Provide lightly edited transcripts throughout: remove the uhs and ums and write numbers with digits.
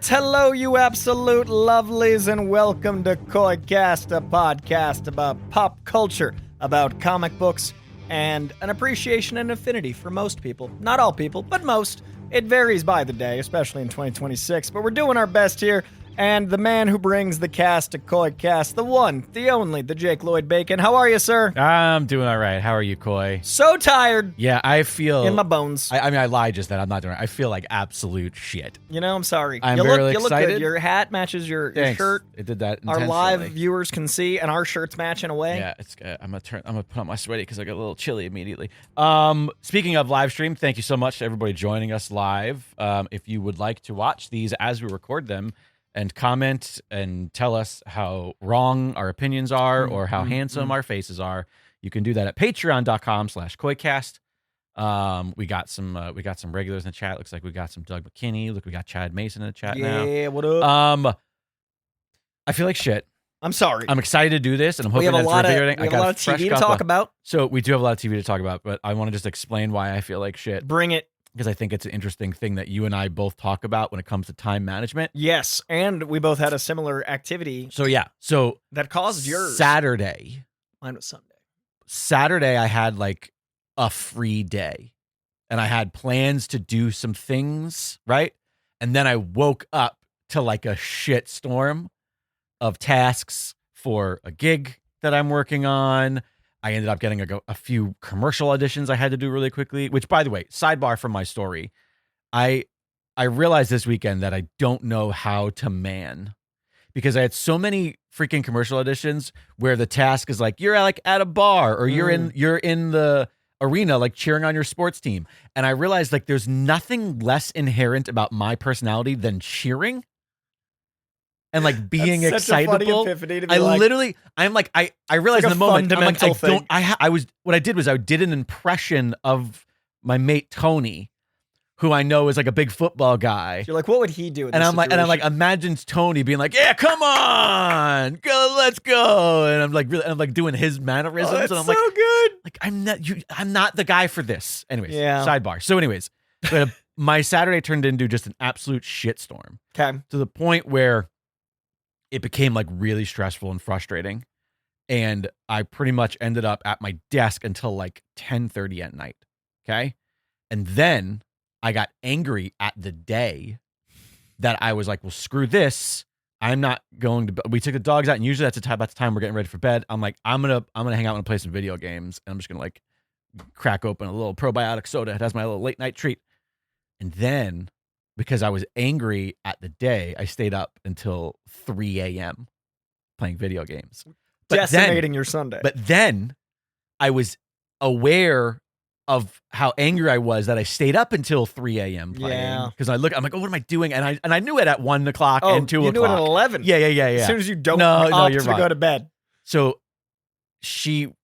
Hello, you absolute lovelies, and welcome to Koicast, a podcast about pop culture, about comic books, and an appreciation and affinity for most people. Not all people, but most. It varies by the day, especially in 2026, but we're doing our best here. And the man who brings the cast to Koicast, the one, the only, the Jake Lloyd Bacon. How are you, sir? I'm doing all right. How are you, Coy? So tired. Yeah, I feel... in my bones. I mean, I lied just then. I'm not doing it. I feel like absolute shit. You know, I'm sorry. I'm you very look excited. good. Your hat matches your shirt. It did that Our intentionally. live viewers can see, and our shirts match in a way. Yeah, it's good. I'm gonna put on my sweaty because I got a little chilly immediately. Speaking of live stream, thank you so much to everybody joining us live. If you would like to watch these as we record them, and comment and tell us how wrong our opinions are or how handsome our faces are, you can do that at patreon.com/Koicast. We got some regulars in the chat. Looks like we got some Doug McKinney. Look, we got Chad Mason in the chat now. Yeah, what up? I feel like shit. I'm sorry. I'm excited to do this, and I'm hoping we have a lot of TV to talk about. So we do have a lot of TV to talk about, but I want to just explain why I feel like shit. Bring it. Because I think it's an interesting thing that you and I both talk about when it comes to time management. Yes, and we both had a similar activity. So that caused yours. Saturday. Mine was Sunday. Saturday, I had like a free day, and I had plans to do some things, right? And then I woke up to like a shit storm of tasks for a gig that I'm working on. I ended up getting a few commercial auditions I had to do really quickly, which, by the way, sidebar from my story, I realized this weekend that I don't know how to man, because I had so many freaking commercial auditions where the task is like, you're like at a bar or you're in the arena, like cheering on your sports team. And I realized like there's nothing less inherent about my personality than cheering. And like being That's such excitable. a funny epiphany to be I realized like in the moment, I'm like, fundamental what I did was I did an impression of my mate Tony, who I know is like a big football guy. You're like, what would he do in And this I'm like, imagine Tony being like, yeah, come on, go, let's go. And I'm like doing his mannerisms. That's and I'm so good. like, I'm not the guy for this. Anyways, Yeah. sidebar. So anyways, but my Saturday turned into just an absolute shitstorm Okay. to the point where it became like really stressful and frustrating. And I pretty much ended up at my desk until like 10:30 at night. Okay. And then I got angry at the day that I was like, well, screw this. I'm not going to, we took the dogs out, and usually that's about the time we're getting ready for bed. I'm like, I'm going to hang out and play some video games. And I'm just going to like crack open a little probiotic soda. It has my little late night treat. And then, because I was angry at the day, I stayed up until 3 a.m. playing video games. Decimating your Sunday. But then I was aware of how angry I was that I stayed up until 3 a.m. playing. Yeah. Because I'm like, oh, what am I doing? And I knew it at 1 o'clock and 2 o'clock. You knew it at 11. Yeah. As soon as you don't you're to right. go to bed. So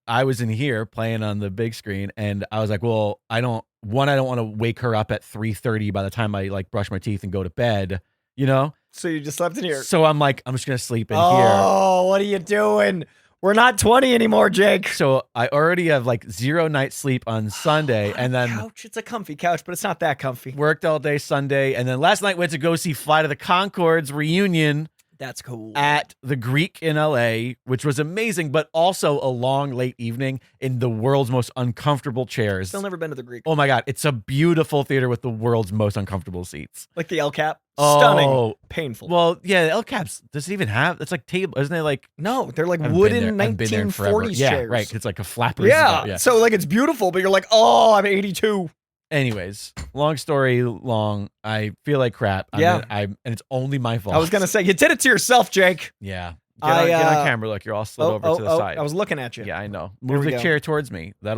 I was in here playing on the big screen, and I was like, well, I don't want to wake her up at 3:30 by the time I like brush my teeth and go to bed, you know? So you just slept in here. So I'm like, I'm just going to sleep in here. Oh, what are you doing? We're not 20 anymore, Jake. So I already have like 0 nights sleep on Sunday, and then couch. It's a comfy couch, but it's not that comfy. Worked all day Sunday, and then last night went to go see Flight of the Conchords reunion. That's cool. At the Greek in LA, which was amazing, but also a long, late evening in the world's most uncomfortable chairs. Still never been to the Greek. Oh my God. It's a beautiful theater with the world's most uncomfortable seats. Like the El Cap? Oh. Stunning. Painful. Well, yeah, El Caps, does it even have, it's like table, isn't it like? No, they're like wooden 1940s yeah, chairs. right. It's like a flapper. Yeah. So like it's beautiful, but you're like, oh, I'm 82. Anyways, long story long, I feel like crap. And it's only my fault. I was going to say, you did it to yourself, Jake. Yeah. Get on camera. Look, you're all slid over to the side. I was looking at you. Yeah, I know. Move the chair towards me. Yeah,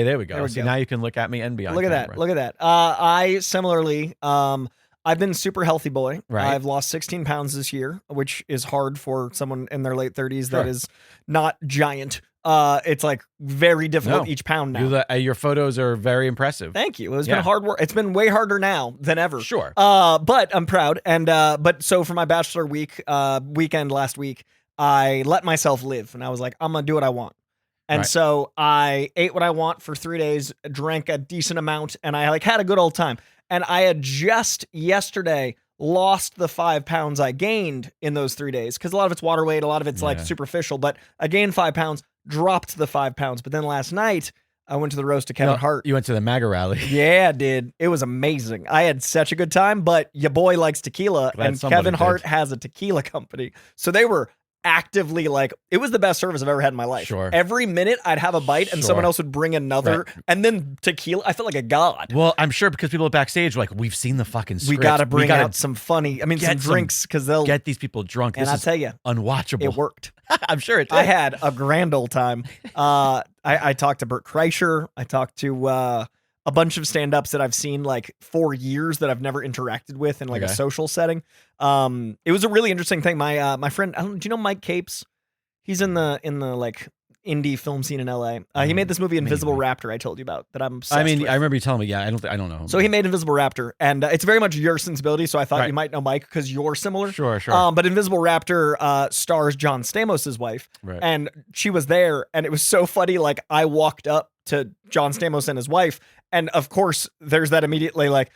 there we go. Now you can look at me and be on camera. Look at that. I similarly, I've been super healthy boy. Right. I've lost 16 pounds this year, which is hard for someone in their late 30s that is not giant. It's like very difficult each pound now. Your photos are very impressive. Thank you. It's been hard work. It's been way harder now than ever. Sure. But I'm proud. And but so for my bachelor weekend last week, I let myself live, and I was like, I'm gonna do what I want. And so I ate what I want for 3 days, drank a decent amount, and I like had a good old time. And I had just yesterday lost the 5 pounds I gained in those 3 days because a lot of it's water weight, a lot of it's like superficial, but I gained 5 pounds, dropped the 5 pounds. But then last night, I went to the roast of Kevin Hart. You went to the MAGA rally. Yeah, dude. It was amazing. I had such a good time, but your boy likes tequila, and Kevin Hart has a tequila company. So they were actively like, it was the best service I've ever had in my life. Sure. Every minute I'd have a bite and someone else would bring another, and then tequila. I felt like a god. Well, I'm sure because people backstage were like, we've seen the fucking script. We got to bring out some funny, some drinks because they'll get these people drunk. And I'll tell you, unwatchable. It worked. I'm sure it did. I had a grand old time. I talked to Bert Kreischer. I talked to a bunch of stand-ups that I've seen like for years that I've never interacted with in like a social setting. It was a really interesting thing. My friend, do you know Mike Capes? He's in the like indie film scene in LA. He made this movie Invisible Raptor I told you about that I'm obsessed with. I remember you telling me. Yeah, I don't know. So he made Invisible Raptor, and it's very much your sensibility. So I thought you might know Mike because you're similar. Sure. But Invisible Raptor stars John Stamos' wife, and she was there, and it was so funny. Like I walked up to John Stamos and his wife, and of course there's that immediately like,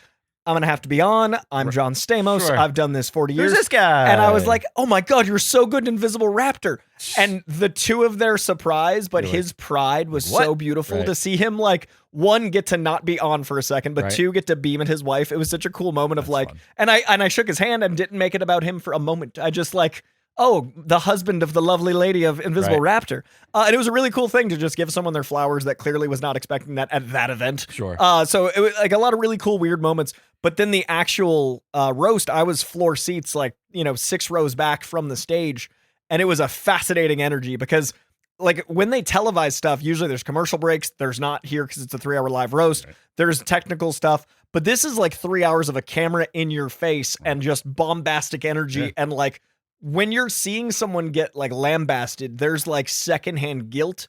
I'm going to have to be on. I'm John Stamos. Sure. I've done this 40 years. Who's this guy? And I was like, oh my God, you're so good in Invisible Raptor. And the two of their surprise, but his pride was so beautiful to see him like, one, get to not be on for a second, but two, get to beam at his wife. It was such a cool moment of like, fun. And I shook his hand and didn't make it about him for a moment. I just like, oh, the husband of the lovely lady of Invisible Raptor. And it was a really cool thing to just give someone their flowers that clearly was not expecting that at that event. Sure. So it was like a lot of really cool, weird moments. But then the actual roast, I was floor seats, like, 6 rows back from the stage. And it was a fascinating energy because like when they televise stuff, usually there's commercial breaks. There's not here because it's a 3-hour live roast. There's technical stuff. But this is like 3 hours of a camera in your face and just bombastic energy. And like, when you're seeing someone get like lambasted, there's like secondhand guilt,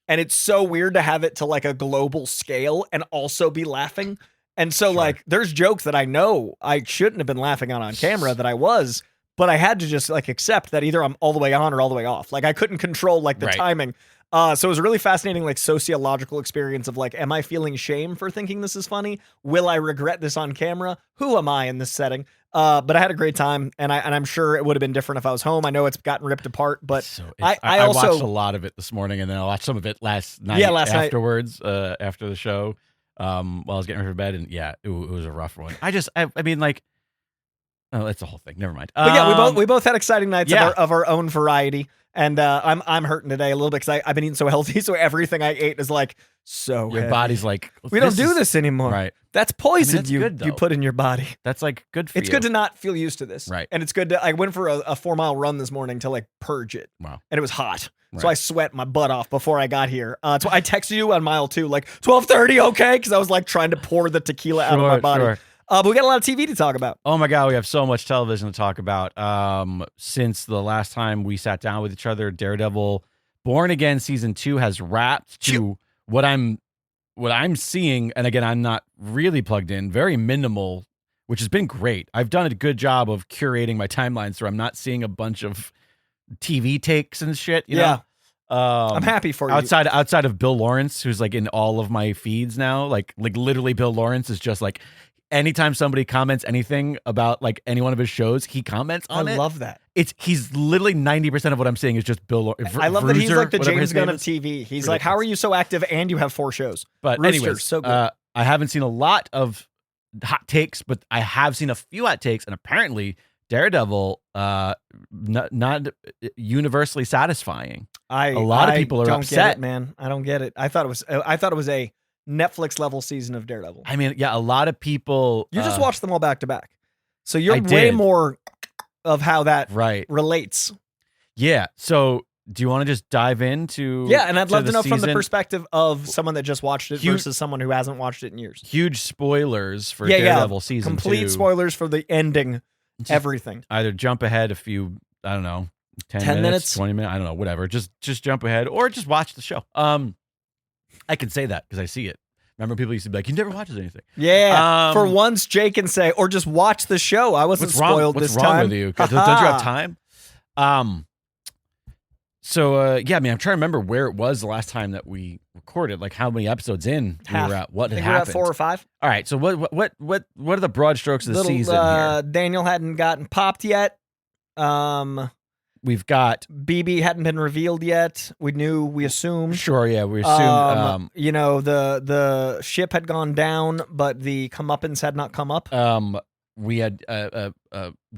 and it's so weird to have it to like a global scale and also be laughing. And so like, there's jokes that I know I shouldn't have been laughing on camera that I was, but I had to just like accept that either I'm all the way on or all the way off. Like I couldn't control like the timing. So it was a really fascinating, like sociological experience of like, am I feeling shame for thinking this is funny? Will I regret this on camera? Who am I in this setting? But I had a great time, and I'm sure it would have been different if I was home. I know it's gotten ripped apart, but I also watched a lot of it this morning, and then I watched some of it last night afterwards, after the show, while I was getting ready for bed, and it was a rough one. I mean, like, oh, that's the whole thing. Never mind. But yeah, we both had exciting nights of our own variety. And I'm hurting today a little bit because I've been eating so healthy, so everything I ate is like so your heavy. Body's like, we don't do this anymore. Right. That's poison that's good, you put in your body. That's like good for you. It's good to not feel used to this. Right. And it's good to, I went for a 4-mile run this morning to like purge it. Wow. And it was hot. Right. So I sweat my butt off before I got here. So I texted you on mile 2, like 12:30, okay? Because I was like trying to pour the tequila out of my body. Sure. But we got a lot of TV to talk about. Oh my God, we have so much television to talk about. Since the last time we sat down with each other, Daredevil Born Again season 2 has wrapped to what I'm seeing, and again, I'm not really plugged in, very minimal, which has been great. I've done a good job of curating my timeline so I'm not seeing a bunch of TV takes and shit. You know? I'm happy for you. Outside of Bill Lawrence, who's like in all of my feeds now, like literally Bill Lawrence is just like, anytime somebody comments anything about like any one of his shows, he comments on it. I love that. He's literally 90% of what I'm seeing is just Bill Lawrence. I love that he's like the James Gunn of TV. He's like, how are you so active and you have 4 shows? But anyways, so good. I haven't seen a lot of hot takes, but I have seen a few hot takes, and apparently Daredevil not universally satisfying. A lot of people are upset. Get it, man. I don't get it. I thought it was a Netflix level season of Daredevil. I mean, yeah, a lot of people. You just watched them all back to back, so you're way more of how that relates. Yeah. So, do you want to just dive into? Yeah, and I'd love to know from the perspective of someone that just watched it versus someone who hasn't watched it in years. Huge spoilers for Daredevil season 2. Complete spoilers for the ending. Just everything. Either jump ahead a few. I don't know. 10 minutes, 20 minutes. I don't know. Whatever. Just jump ahead or just watch the show. I can say that because I see it. Remember, people used to be like, "You never watches anything." Yeah. For once, Jay can say, or just watch the show. I wasn't spoiled this time. What's wrong with you? Don't you have time? yeah, I mean, I'm trying to remember where it was the last time that we recorded, like how many episodes in we were at, what had happened. We're at 4 or 5. All right, so what are the broad strokes of the season here? Daniel hadn't gotten popped yet. We've got BB hadn't been revealed yet. We assumed. Sure, yeah, we assumed. The ship had gone down, but the comeuppance had not come up. We had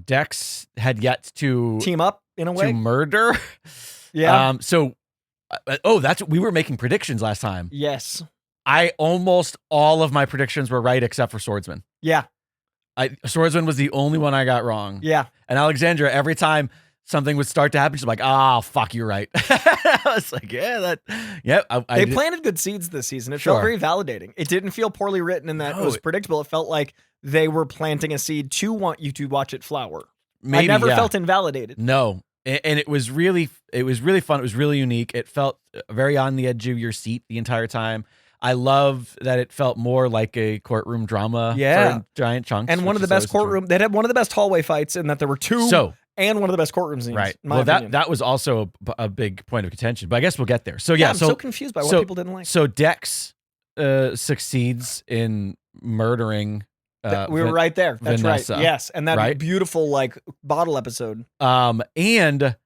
Dex had yet to team up in a way to murder. Yeah. We were making predictions last time. Yes. Almost all of my predictions were right except for Swordsman. Yeah. Swordsman was the only one I got wrong. Yeah. And Alexandra, every time something would start to happen, she's like, "Oh, fuck, you're right." I was like, they planted good seeds this season. It Sure. felt very validating. It didn't feel poorly written in that it was predictable. It felt like they were planting a seed to want you to watch it flower. I never felt invalidated. No. And it was really fun. It was really unique. It felt very on the edge of your seat the entire time. I love that it felt more like a courtroom drama for giant chunks. And one of the best they had one of the best hallway fights in that there were two and one of the best courtroom scenes. Right. Well, that was also a big point of contention, but I guess we'll get there. So I'm so confused by what people didn't like. So Dex succeeds in murdering we were right there. That's Vanessa, right. Yes. And that beautiful like bottle episode. And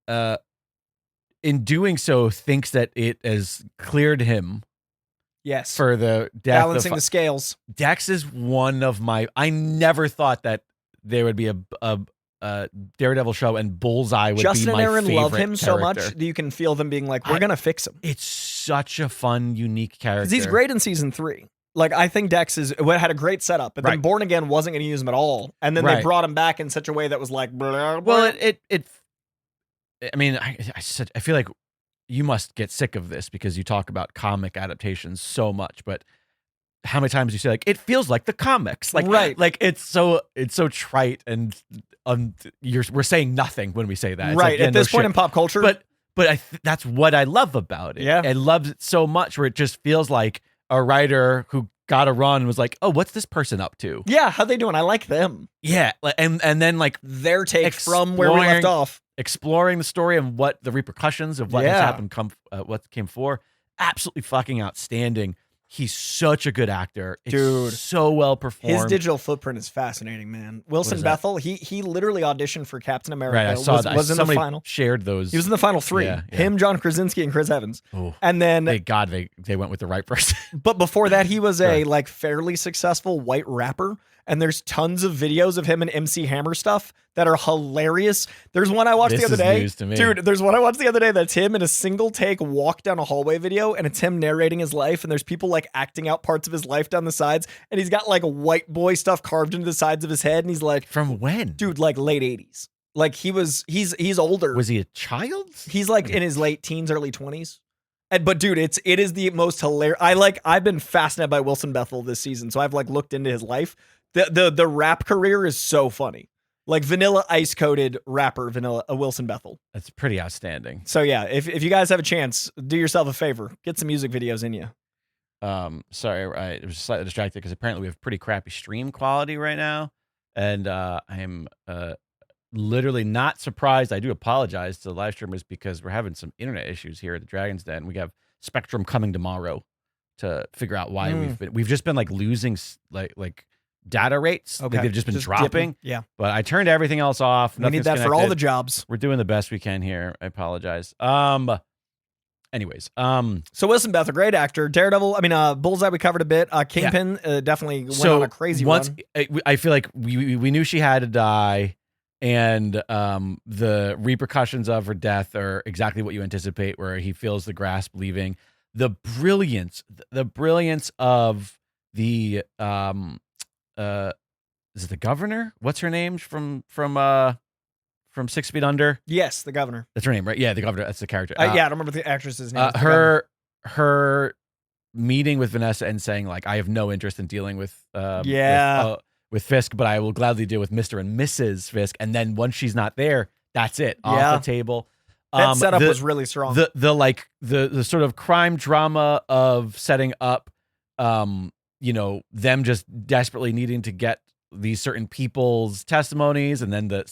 in doing so thinks that it has cleared him. Yes. For the death balancing the scales. Dex is one of I never thought that there would be a Daredevil show and Bullseye would Justin be my and Aaron favorite love him character. so much that you can feel them being like, we're going to fix him. It's such a fun, unique character. Because he's great in season 3. Like, I think Dex had a great setup, but then Born Again wasn't going to use him at all. And then they brought him back in such a way that was like, blah, blah. Well, I mean, I feel like you must get sick of this because you talk about comic adaptations so much, but how many times you say like, it feels like the comics, like, like it's so trite and we're saying nothing when we say that. It's right. like, at this point in pop culture. But that's what I love about it. Yeah. I love it so much where it just feels like a writer who got a run and was like, oh, what's this person up to? Yeah, how they doing? I like them. Yeah, and then like their take from where we left off. Exploring the story and what the repercussions of what has happened what came for. Absolutely fucking outstanding. He's such a good actor. Dude. It's so well performed. His digital footprint is fascinating, man. Wilson Bethel, he literally auditioned for Captain America. Right, I saw that. Was in the final. Shared those. He was in the final 3. Yeah. Him, John Krasinski, and Chris Evans. Oh, and then thank God they went with the right person. But before that, he was a like fairly successful white rapper. And there's tons of videos of him and MC Hammer stuff that are hilarious. There's one I watched the other day. News to me. Dude, there's one I watched the other day that's him in a single take walk down a hallway video, and it's him narrating his life, and there's people like acting out parts of his life down the sides, and he's got like white boy stuff carved into the sides of his head, and he's like, from when? Dude, like late 80s. Like he's older. Was he a child? He's like in his late teens, early 20s. But dude, it is the most hilarious. I've been fascinated by Wilson Bethel this season, so I've like looked into his life. The rap career is so funny. Like vanilla ice coated rapper Wilson Bethel. That's pretty outstanding. So yeah, if you guys have a chance, do yourself a favor, get some music videos in you. Sorry, I was slightly distracted because apparently we have pretty crappy stream quality right now, and I'm literally not surprised. I do apologize to the live streamers because we're having some internet issues here at the Dragon's Den. We have Spectrum coming tomorrow to figure out why we've just been like losing like data rates. Okay. They've just been dropping. Dipping. Yeah. But I turned everything else off. We need that for all the jobs. We're doing the best we can here. I apologize. Anyways, so Wilson Bethel, great actor. Daredevil, Bullseye, we covered a bit. Kingpin definitely went on a crazy run. I feel like we knew she had to die, and the repercussions of her death are exactly what you anticipate, where he feels the grasp leaving. The brilliance of the is it the governor? What's her name from 6 Feet Under? Yes, the governor. That's her name, right? Yeah, the governor. That's the character. I don't remember the actress's name. Her meeting with Vanessa and saying like, I have no interest in dealing with Fisk, but I will gladly deal with Mr. and Mrs. Fisk. And then once she's not there, that's it. Off the table. That setup was really strong. The sort of crime drama of setting up, them just desperately needing to get these certain people's testimonies, and then the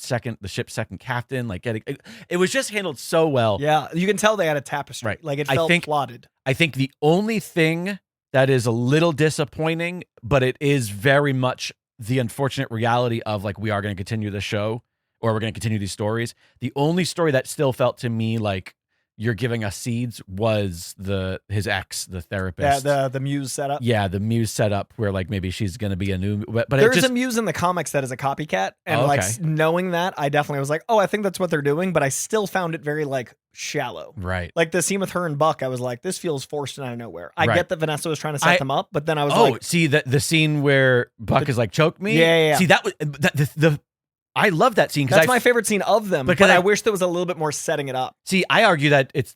ship's second captain, like getting it was just handled so well. Yeah, you can tell they had a tapestry. Right. Like it felt plotted. I think the only thing that is a little disappointing, but it is very much the unfortunate reality of like we are going to continue the show, or we're going to continue these stories. The only story that still felt to me like you're giving us seeds was his ex, the therapist. Yeah, the Muse setup. Yeah, the Muse setup where like maybe she's going to be a new. But there's a Muse in the comics that is a copycat, and like knowing that, I definitely was like, oh, I think that's what they're doing. But I still found it very like shallow. Right. Like the scene with her and Buck, I was like, this feels forced and out of nowhere. I get that Vanessa was trying to set them up, but then I was like, see the scene where Buck is like, choke me. Yeah. See, that was I love that scene because that's my favorite scene of them. Because I wish there was a little bit more setting it up. See, I argue that it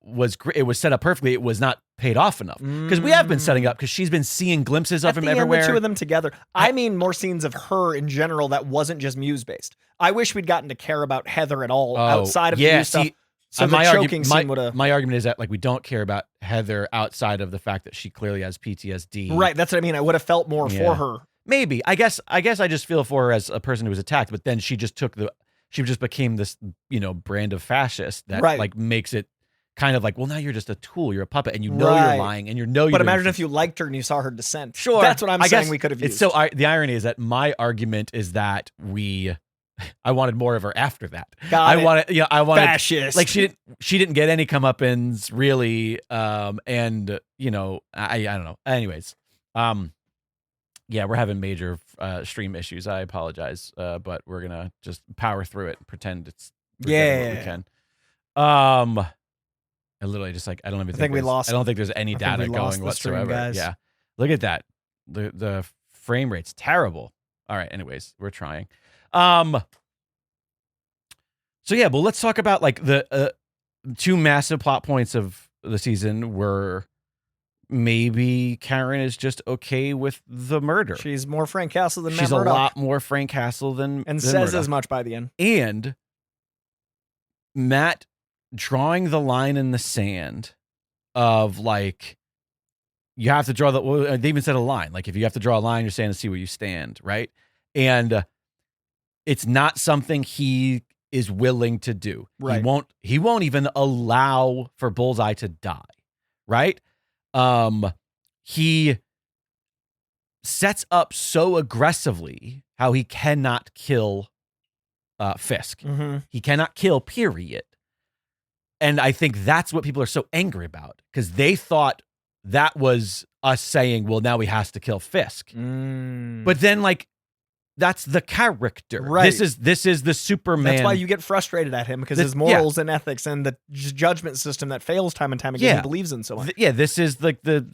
was set up perfectly. It was not paid off enough because we have been setting up because she's been seeing glimpses of him everywhere. The two of them together. I mean, more scenes of her in general that wasn't just Muse based. I wish we'd gotten to care about Heather at all outside of the Muse stuff. So the choking scene would have. My argument is that like we don't care about Heather outside of the fact that she clearly has PTSD. Right. That's what I mean. I would have felt more for her. Maybe. I guess I just feel for her as a person who was attacked, but then she just became this, brand of fascist that like makes it kind of like, well, now you're just a tool, you're a puppet, and you're lying, and But imagine if you liked her and you saw her descent. Sure. That's what I'm saying we could have used. The irony is that my argument is that I wanted more of her after that. I wanted fascist. Like she didn't get any comeuppance really. And I don't know. Anyways, yeah, we're having major stream issues. I apologize, but we're gonna just power through it and pretend it's what we can. I literally just like I don't even think we lost. I don't think there's any data going whatsoever. Guys. Yeah, look at that. The frame rate's terrible. All right. Anyways, we're trying. So yeah, well, let's talk about like the two massive plot points of the season were. Maybe Karen is just okay with the murder. She's more Frank Castle than Matt She's Murdock. A lot more Frank Castle than says Murdock. As much by the end. And Matt drawing the line in the sand of like you have to draw they even said a line. Like if you have to draw a line, you're saying to see where you stand, right? And it's not something he is willing to do. Right. He won't even allow for Bullseye to die, right? He sets up so aggressively how he cannot kill Fisk. Mm-hmm. He cannot kill, period. And I think that's what people are so angry about because they thought that was us saying, well, now he has to kill Fisk. But then like, that's the character. Right. This is the Superman. That's why you get frustrated at him because his morals and ethics and the judgment system that fails time and time again he believes in so much. This is like the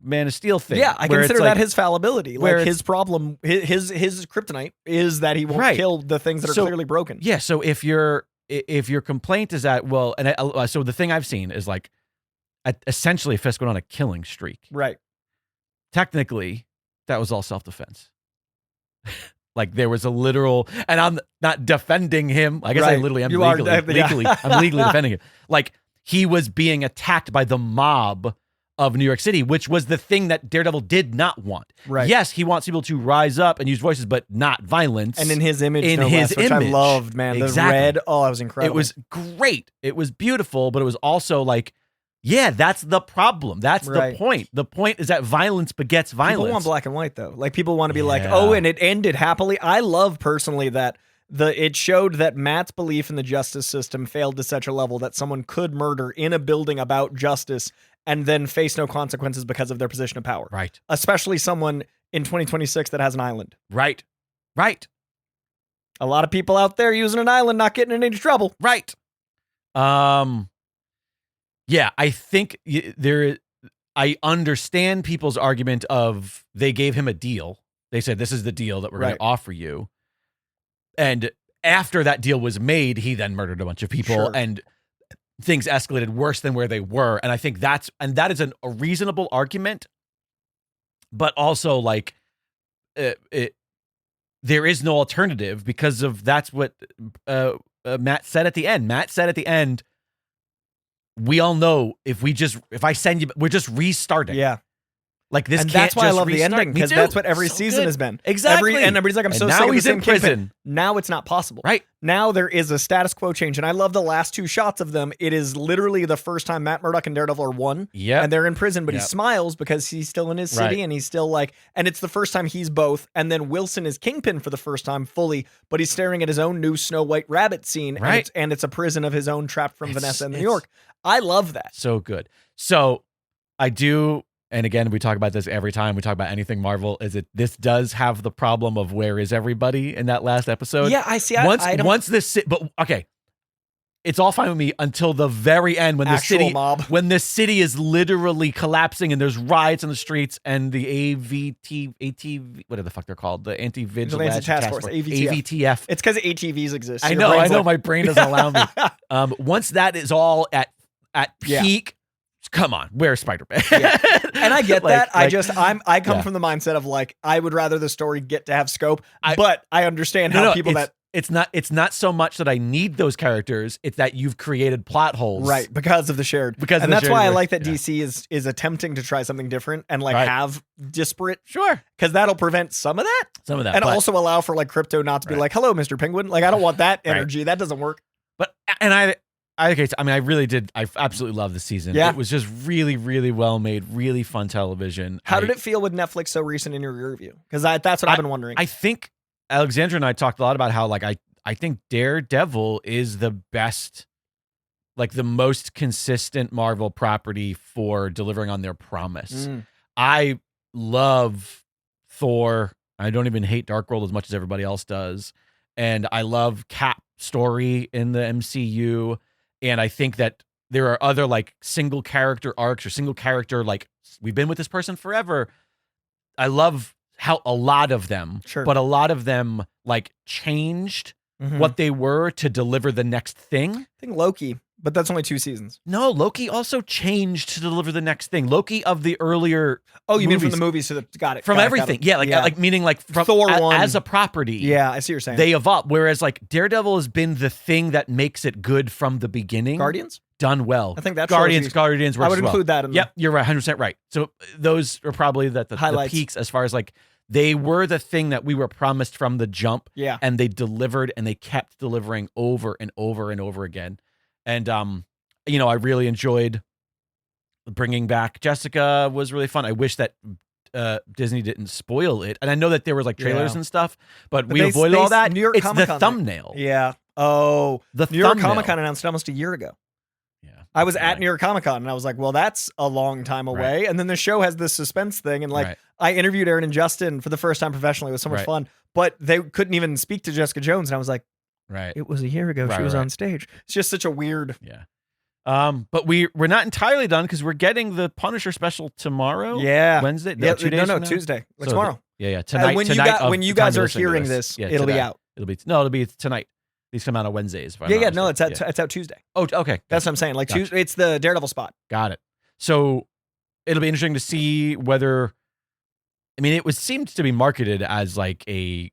Man of Steel thing. Yeah, I consider that his fallibility. Like his problem, his kryptonite is that he won't kill the things that are clearly broken. Yeah. So if your complaint is that so the thing I've seen is like essentially Fisk went on a killing streak. Right. Technically, that was all self-defense. Like there was a literal, and I'm not defending him. I guess I literally am legally. I'm legally defending him. Like he was being attacked by the mob of New York City, which was the thing that Daredevil did not want. Right. Yes, he wants people to rise up and use voices, but not violence. And in his image, which I loved, man. Exactly. The red, that was incredible. It was great. It was beautiful, but it was also like, yeah, that's the problem. That's the point. The point is that violence begets violence. People want black and white, though. Like, people want to be like, oh, and it ended happily. I love, personally, that it showed that Matt's belief in the justice system failed to such a level that someone could murder in a building about justice and then face no consequences because of their position of power. Right. Especially someone in 2026 that has an island. Right. A lot of people out there using an island, not getting in any trouble. Right. Yeah, I think I understand people's argument of they gave him a deal. They said, this is the deal that we're going to offer you. And after that deal was made, he then murdered a bunch of people and things escalated worse than where they were. And I think that is a reasonable argument, but also like there is no alternative because of that's what Matt said at the end. Matt said at the end, we all know if I send you, we're just restarting. Yeah. Like this, and can't that's why I just love restart. the ending, Me because too. that's what every So season good. has been. Exactly. And everybody's like, I'm And so now sick of he's the in same Kingpin. prison. Now it's not possible. Right. Now there is a status quo change, and I love the last 2 shots of them. It is literally the first time Matt Murdock and Daredevil are one, Yep. and they're in prison, but he Yep. smiles because he's still in his city, Right. and he's still like, and it's the first time he's both, and then Wilson is Kingpin for the first time fully, but he's staring at his own new Snow White rabbit scene, Right. and it's a prison of his own trapped from It's- Vanessa in New it's- York. I love that. So good. So I do, and again, we talk about this every time we talk about anything Marvel, is it this does have the problem of where is everybody in that last episode? Yeah, I see. Once this, but okay, it's all fine with me until the very end when the Actual city mob. when the city is literally collapsing and there's riots in the streets and the ATV, whatever the fuck they're called, the anti-vigilante Vigilante Task Force, AVTF. AVTF. It's because ATVs exist. I Your know, brain's like- my brain doesn't allow me. Once that is all at Yeah. peak, come on, where's Spider-Man? Yeah. And I get that. I come yeah. from the mindset of like, I would rather the story get to have scope, I- but I understand how people that it's not so much that I need those characters, it's that you've created plot holes. right because of the shared. Because and of the that's shared why I universe. like that Yeah. DC is attempting to try something different and like Right. have disparate, Sure. because that'll prevent some of that, Some of that. and but, also allow for like Crypto not to be Right. like, hello, Mr. Penguin. Like I don't want that Right. energy. That doesn't work. I really did. I absolutely love the season. Yeah. It was just really, really well made, really fun television. How did it feel with Netflix so recent in your review? Because that's what I've been wondering. I think Alexandra and I talked a lot about how like I think Daredevil is the best, like the most consistent Marvel property for delivering on their promise. Mm. I love Thor. I don't even hate Dark World as much as everybody else does. And I love Cap story in the MCU. And I think that there are other like single character arcs or single character, like we've been with this person forever. I love how a lot of them, Sure. but a lot of them like changed Mhm. what they were to deliver the next thing. I think Loki, but that's only 2 seasons. No, Loki also changed to deliver the next thing. Loki of the earlier Oh, you mean from movies. the movies to the got it from got it, everything. got it. Yeah, like meaning like from Thor 1. as a property. Yeah, I see what you're saying. They evolve. Whereas like Daredevil has been the thing that makes it good from the beginning. Guardians? Done well. I think that Guardians trilogy- works I would well. include that in Yep, you're right, 100% right. So those are probably the Highlights. peaks as far as like they were the thing that we were promised from the jump, Yeah. and they delivered and they kept delivering over and over and over again. And I really enjoyed bringing back Jessica. Was really fun. I wish that Disney didn't spoil it. And I know that there was like trailers Yeah. and stuff, but we they- avoided they- all that. New York It's Comic-Con, the right? thumbnail. Yeah. Oh, The New York thumbnail. Comic Con announced it almost a year ago. Yeah, I was that's at annoying. New York Comic Con and I was like, well, that's a long time away. And then the show has this suspense thing. And like, Right. I interviewed Aaron and Justin for the first time professionally. It was so much Right. fun, but they couldn't even speak to Jessica Jones. And I was like, Right. it was a year ago. Right, She was right. on stage. It's just such a weird. Yeah. But we're not entirely done because we're getting the Punisher special tomorrow. Yeah. Wednesday. Yeah, 2 days no, from now? Tuesday. Like So tomorrow. Yeah. Tonight. when tonight when you guys are hearing this, Yeah, it'll be today. out. It'll be tonight. These come out on Wednesdays. if I'm Yeah, not yeah. No, mistaken. it's out Tuesday. Oh, okay. That's what I'm saying. Like Gotcha. Tuesday, it's the Daredevil spot. Got it. So it'll be interesting to see whether. I mean, seemed to be marketed as like a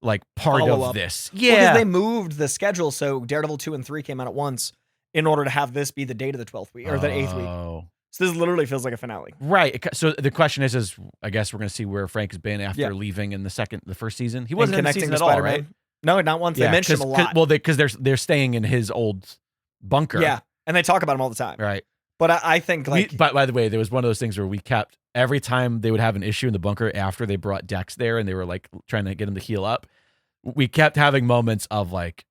part Follow-up. of this. Well, Yeah. 'cause they moved the schedule, so Daredevil 2 and 3 came out at once in order to have this be the date of the 12th week or the 8th week. Oh. So this literally feels like a finale. Right. So the question is I guess we're gonna see where Frank has been after Yeah. leaving in the first season. He And wasn't in the connecting season to at all, Spider-Man. right? No, not once. They mentioned him a lot. Well, because they're staying in his old bunker. Yeah, and they talk about him all the time. Right. But I think like But by the way, there was one of those things where we kept every time they would have an issue in the bunker after they brought Dex there and they were like trying to get him to heal up. We kept having moments of like,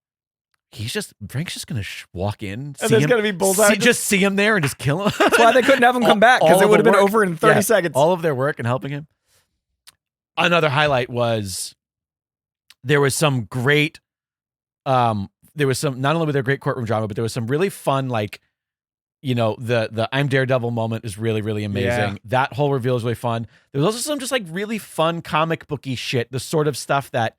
Frank's just gonna walk in, and see there's him, gonna be Bullseye. just see him there and just kill him. That's why they couldn't have him come back because all it of would have the been work. over in 30 Yeah, seconds. all of their work and helping him. Another highlight was there was some great, not only was there great courtroom drama, but there was some really fun, like, the I'm Daredevil moment is really, really amazing. Yeah. That whole reveal is really fun. There was also some just like really fun comic booky shit, the sort of stuff that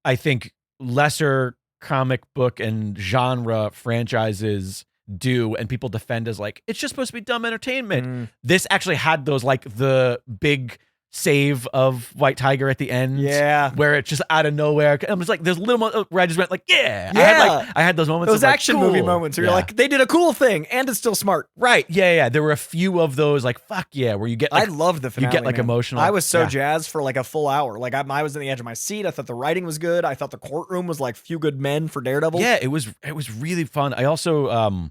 I think lesser comic book and genre franchises do and people defend as like, it's just supposed to be dumb entertainment. Mm. This actually had those like the big save of White Tiger at the end. Yeah. Where it's just out of nowhere. I'm just like, there's little moments where I just went like, yeah. Yeah. I had those moments. Those of action cool. movie moments where you're like, they did a cool thing and it's still smart. Right. Yeah. There were a few of those like, fuck yeah, where you get like, I loved the finale. You get like man. emotional. I was so jazzed for like a full hour. Like I was on the edge of my seat. I thought the writing was good. I thought the courtroom was like Few Good Men for Daredevil. Yeah, it was really fun. I also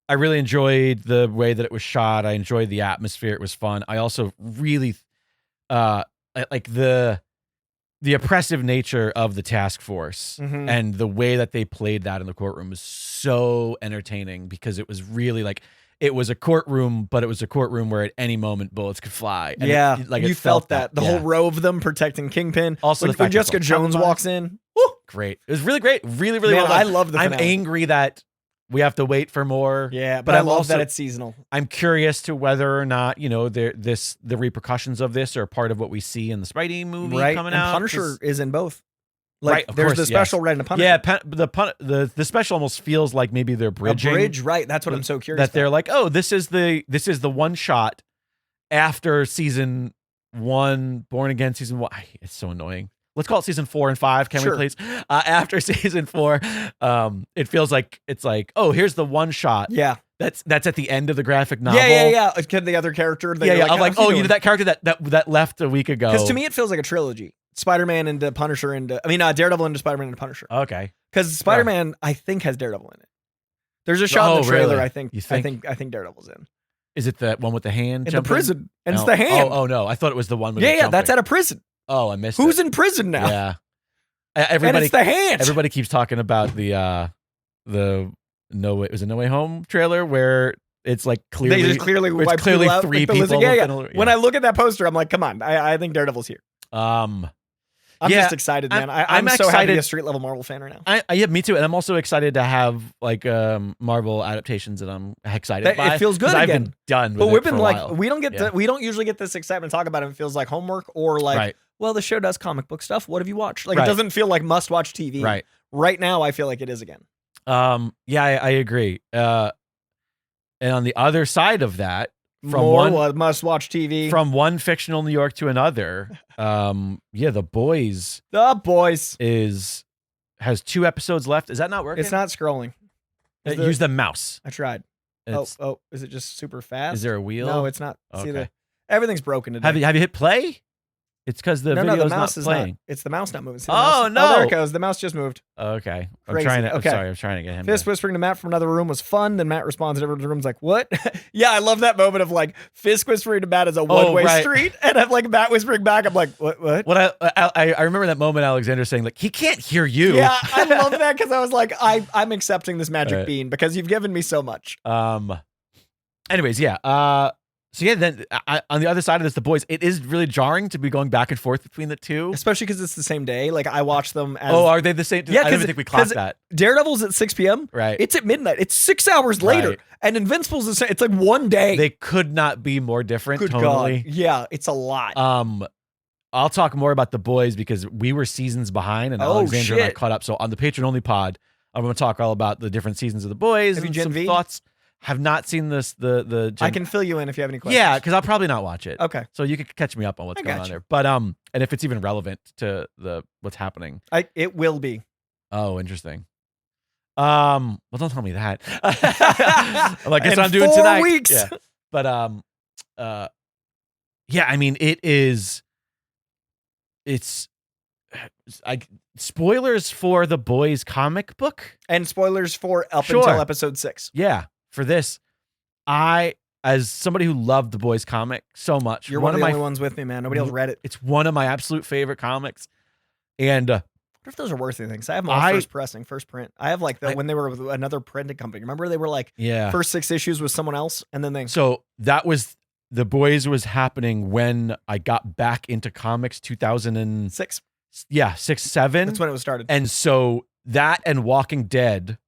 I really enjoyed the way that it was shot. I enjoyed the atmosphere. It was fun. I also really like the oppressive nature of the task force and the way that they played that in the courtroom was so entertaining because it was really like it was a courtroom, but it was a courtroom where at any moment bullets could fly. And you felt that. The whole row of them protecting Kingpin. Also, when Jessica Jones walks in, woo, great. It was really great. Really, really Man, well done. I love the finale. I'm angry that we have to wait for more. Yeah, but I love that it's seasonal. I'm curious to whether or not, the repercussions of this are part of what we see in the Spidey movie coming out. Punisher is in both. Like, right, there's course, the special right in the Punisher. Yeah, the special almost feels like maybe they're bridging. A bridge, right? That's what I'm so curious. That they're like, oh, this is the one shot after season 1, Born Again season 1. It's so annoying. Let's call it season 4 and 5. Can we please? After season 4, it feels like it's like, oh, here's the one shot. Yeah. That's at the end of the graphic novel. Yeah. The other character. I'm like, oh, you did that character that left a week ago. Because to me, it feels like a trilogy. Spider-Man into Punisher into, Daredevil into Spider-Man into Punisher. Okay. Because Spider-Man, I think, has Daredevil in it. There's a shot in the trailer. Really? I think Daredevil's in. Is it the one with the hand? In the prison. And it's the hand. Oh no, I thought it was the one with the that's at a prison. Oh, I missed it. Who's in prison now? Yeah. Everybody, and it's the hand. Everybody keeps talking about the No Way Home trailer where it's like clearly they just clearly it's clearly out, 3 people. Yeah. When I look at that poster, I'm like, come on, I think Daredevil's here. I'm just excited, man. I'm so excited. Happy to be a street level Marvel fan right now. Yeah, me too. And I'm also excited to have like Marvel adaptations that I'm excited by. It feels good again. I've been done with but we've been like, while. we don't usually get this excitement to talk about it. It feels like homework or like, well, the show does comic book stuff. What have you watched? Like, it doesn't feel like must watch TV. Right. Right now, I feel like it is again. Yeah, I agree. And on the other side of that, must watch TV. From one fictional New York to another, The Boys. The Boys has 2 episodes left. Is that not working? It's not scrolling. Use the mouse. I tried. Oh, is it just super fast? Is there a wheel? No, it's not. Okay. See, everything's broken today. Have you hit play? It's because the video is not playing. It's the mouse not moving. No! Oh, there it goes. The mouse just moved. Okay. I'm sorry, I'm trying to get him. Fist whispering to Matt from another room was fun. Then Matt responds, and everyone's room's like, "What?" Yeah, I love that moment of like Fist whispering to Matt is a one-way street, and I'm like Matt whispering back. I'm like, "What?" What I remember that moment. Alexander saying like he can't hear you. Yeah, I love that because I was like, I'm accepting this magic bean because you've given me so much. Anyways, yeah. So yeah, then on the other side of this, The Boys, it is really jarring to be going back and forth between the two. Especially because it's the same day. Like, I watch them as... Oh, are they the same? Yeah, I don't think we clocked that. Daredevil's at 6 p.m. Right. It's at midnight. It's 6 hours later. Right. And Invincible's the same. It's like one day. They could not be more different. Good totally. God. Yeah, it's a lot. I'll talk more about The Boys because we were seasons behind and Alexander and I caught up. So on the Patreon-only pod, I'm going to talk all about the different seasons of The Boys. Have and you Gen some V? thoughts. Have not seen this. I can fill you in if you have any questions. Yeah, because I'll probably not watch it. Okay. So you could catch me up on what's going on there. But and if it's even relevant to what's happening, it will be. Oh, interesting. Well, don't tell me that. Like guess I'm doing 4 tonight. Weeks. Yeah. But yeah. I mean, it's like spoilers for The Boys comic book and spoilers for up until episode 6. Yeah. For this, as somebody who loved The Boys comic so much, you're one of the only ones with me, man. Nobody else read it. It's one of my absolute favorite comics. And I wonder if those are worth anything. I have them all first print. I have like when they were with another printing company. Remember they were like first 6 issues with someone else, and then So that was The Boys was happening when I got back into comics 2006. Yeah, 6, 7. That's when it was started. And so that and Walking Dead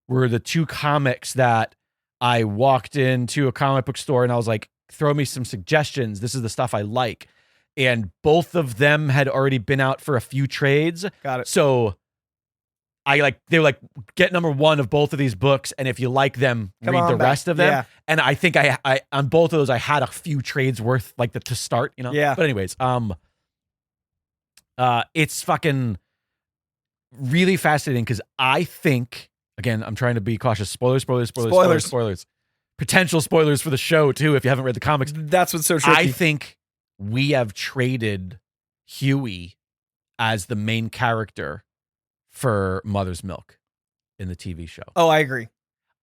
were the 2 comics that I walked into a comic book store and I was like, throw me some suggestions. This is the stuff I like. And both of them had already been out for a few trades. Got it. So they were like, get number 1 of both of these books, and if you like them, read the rest of them. Yeah. And I think I on both of those I had a few trades worth like to start, you know. Yeah. But anyways, it's fucking really fascinating because I think, again, I'm trying to be cautious. Spoilers. Potential spoilers for the show too if you haven't read the comics. That's what's so tricky. I think we have traded Huey as the main character for Mother's Milk in the TV show. Oh, I agree.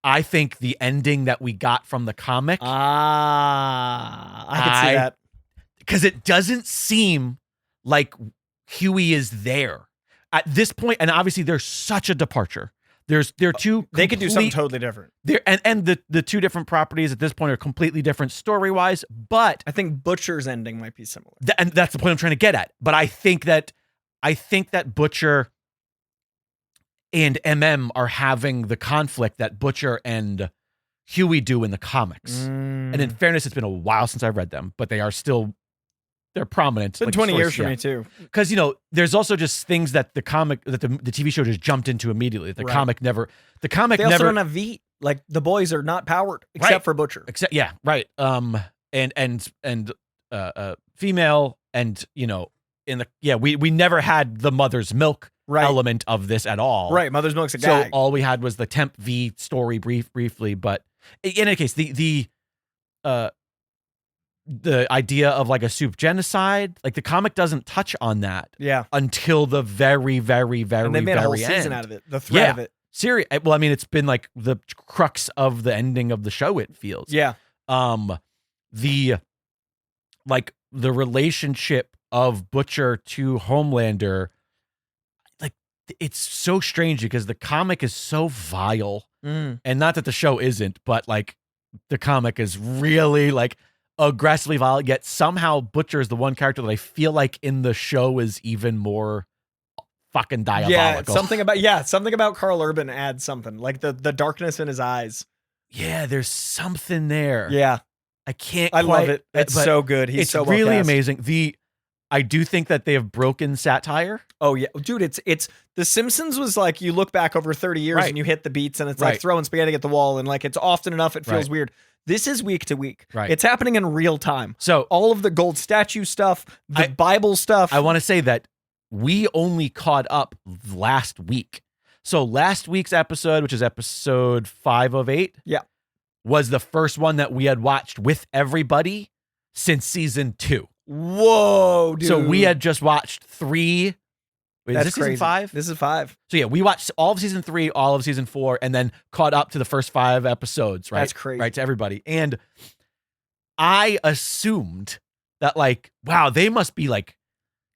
I think the ending that we got from the comic. I can see that. Because it doesn't seem like Huey is there at this point, and obviously there's such a departure. They're two. They could do something totally different. And the two different properties at this point are completely different story wise. But I think Butcher's ending might be similar, and that's the point I'm trying to get at. But I think that Butcher and are having the conflict that Butcher and Huey do in the comics. And in fairness, it's been a while since I've read them, but they're prominent. It's been 20 years for me too. Because, there's also just things that the TV show just jumped into immediately. The comic never. They also don't have V. Like the boys are not powered except for Butcher. Right. And female, and we never had the Mother's Milk element of this at all. Right. Mother's Milk's a gag. So all we had was the Temp V story briefly, but in any case, the idea of like a soup genocide, like the comic doesn't touch on that. Yeah. Until the very, very, very, and they made a whole season out of it. The threat of it. Well, I mean, it's been like the crux of the ending of the show, it feels. Yeah. The relationship of Butcher to Homelander, like, it's so strange because the comic is so vile. And not that the show isn't, but like the comic is really like aggressively violent, yet somehow Butcher is the one character that I feel like in the show is even more fucking diabolical. Yeah, something about Carl Urban adds something, like the darkness in his eyes. Yeah, there's something there. Yeah. I love it. It's so good. He's so well really cast. amazing. I do think that they have broken satire. Oh yeah, dude, it's The Simpsons was like, you look back over 30 years and you hit the beats and it's like throwing spaghetti at the wall, and like it's often enough it feels weird. This is week to week. Right. It's happening in real time. So all of the gold statue stuff, the Bible stuff. I want to say that we only caught up last week. So last week's episode, which is episode 5 of 8, was the first one that we had watched with everybody since season 2. Whoa, dude. So we had just watched 3. Wait, That's is this crazy. season 5? This is 5. So yeah, we watched all of season 3, all of season 4, and then caught up to the first 5 episodes, right? That's crazy. Right, to everybody. And I assumed that, like, wow, they must be like,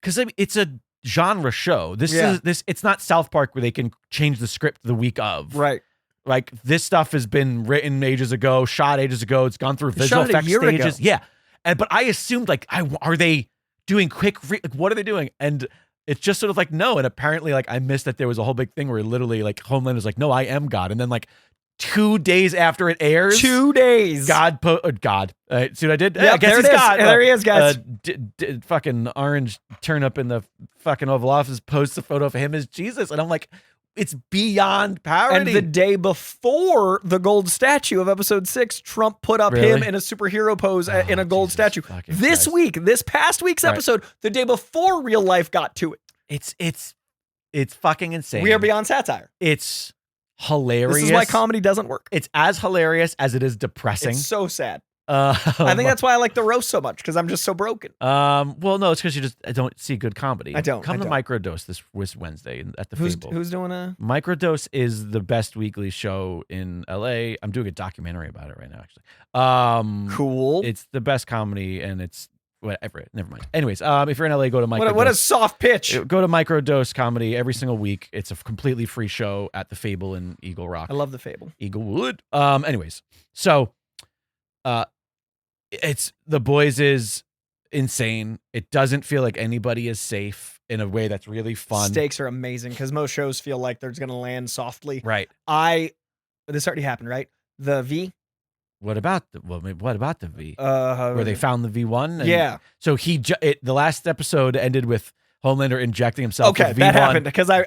because it's a genre show. It's not South Park where they can change the script the week of. Right. Like, this stuff has been written ages ago, shot ages ago. It's gone through visual effects stages. Ago. Yeah. But I assumed, like, are they doing quick, like, what are they doing? And it's just sort of like, no. And apparently, like, I missed that there was a whole big thing where literally, like, Homeland was like, no, I am God. And then, like, 2 days after it airs, 2 days, God. See what I did? Yeah, I guess there he's it is. God. There he is, guys. Fucking orange turnip in the fucking Oval Office posts a photo of him as Jesus. And I'm like, it's beyond parody. And the day before the gold statue of episode 6, Trump put up him in a superhero pose in a gold statue. This past week's episode, the day before real life got to it. It's fucking insane. We are beyond satire. It's hilarious. This is why comedy doesn't work. It's as hilarious as it is depressing. It's so sad. I think that's why I like the roast so much, because I'm just so broken. Well, no, it's because you just don't see good comedy. I don't. Come to Microdose this Wednesday at the Fable. Who's doing a Microdose is the best weekly show in LA. I'm doing a documentary about it right now, actually. Cool. It's the best comedy, and it's whatever. Never mind. Anyways, if you're in LA, go to Microdose. What a soft pitch. Go to Microdose Comedy every single week. It's a completely free show at the Fable in Eagle Rock. I love the Fable. Eaglewood. Anyways, so it's The Boys is insane. It doesn't feel like anybody is safe in a way that's really fun. Stakes are amazing because most shows feel like they're just going to land softly. Right. This already happened, right? The V. What about the V? Where they found the V1? Yeah. So the last episode ended with Homelander injecting himself. Okay, with that V1, happened because I'm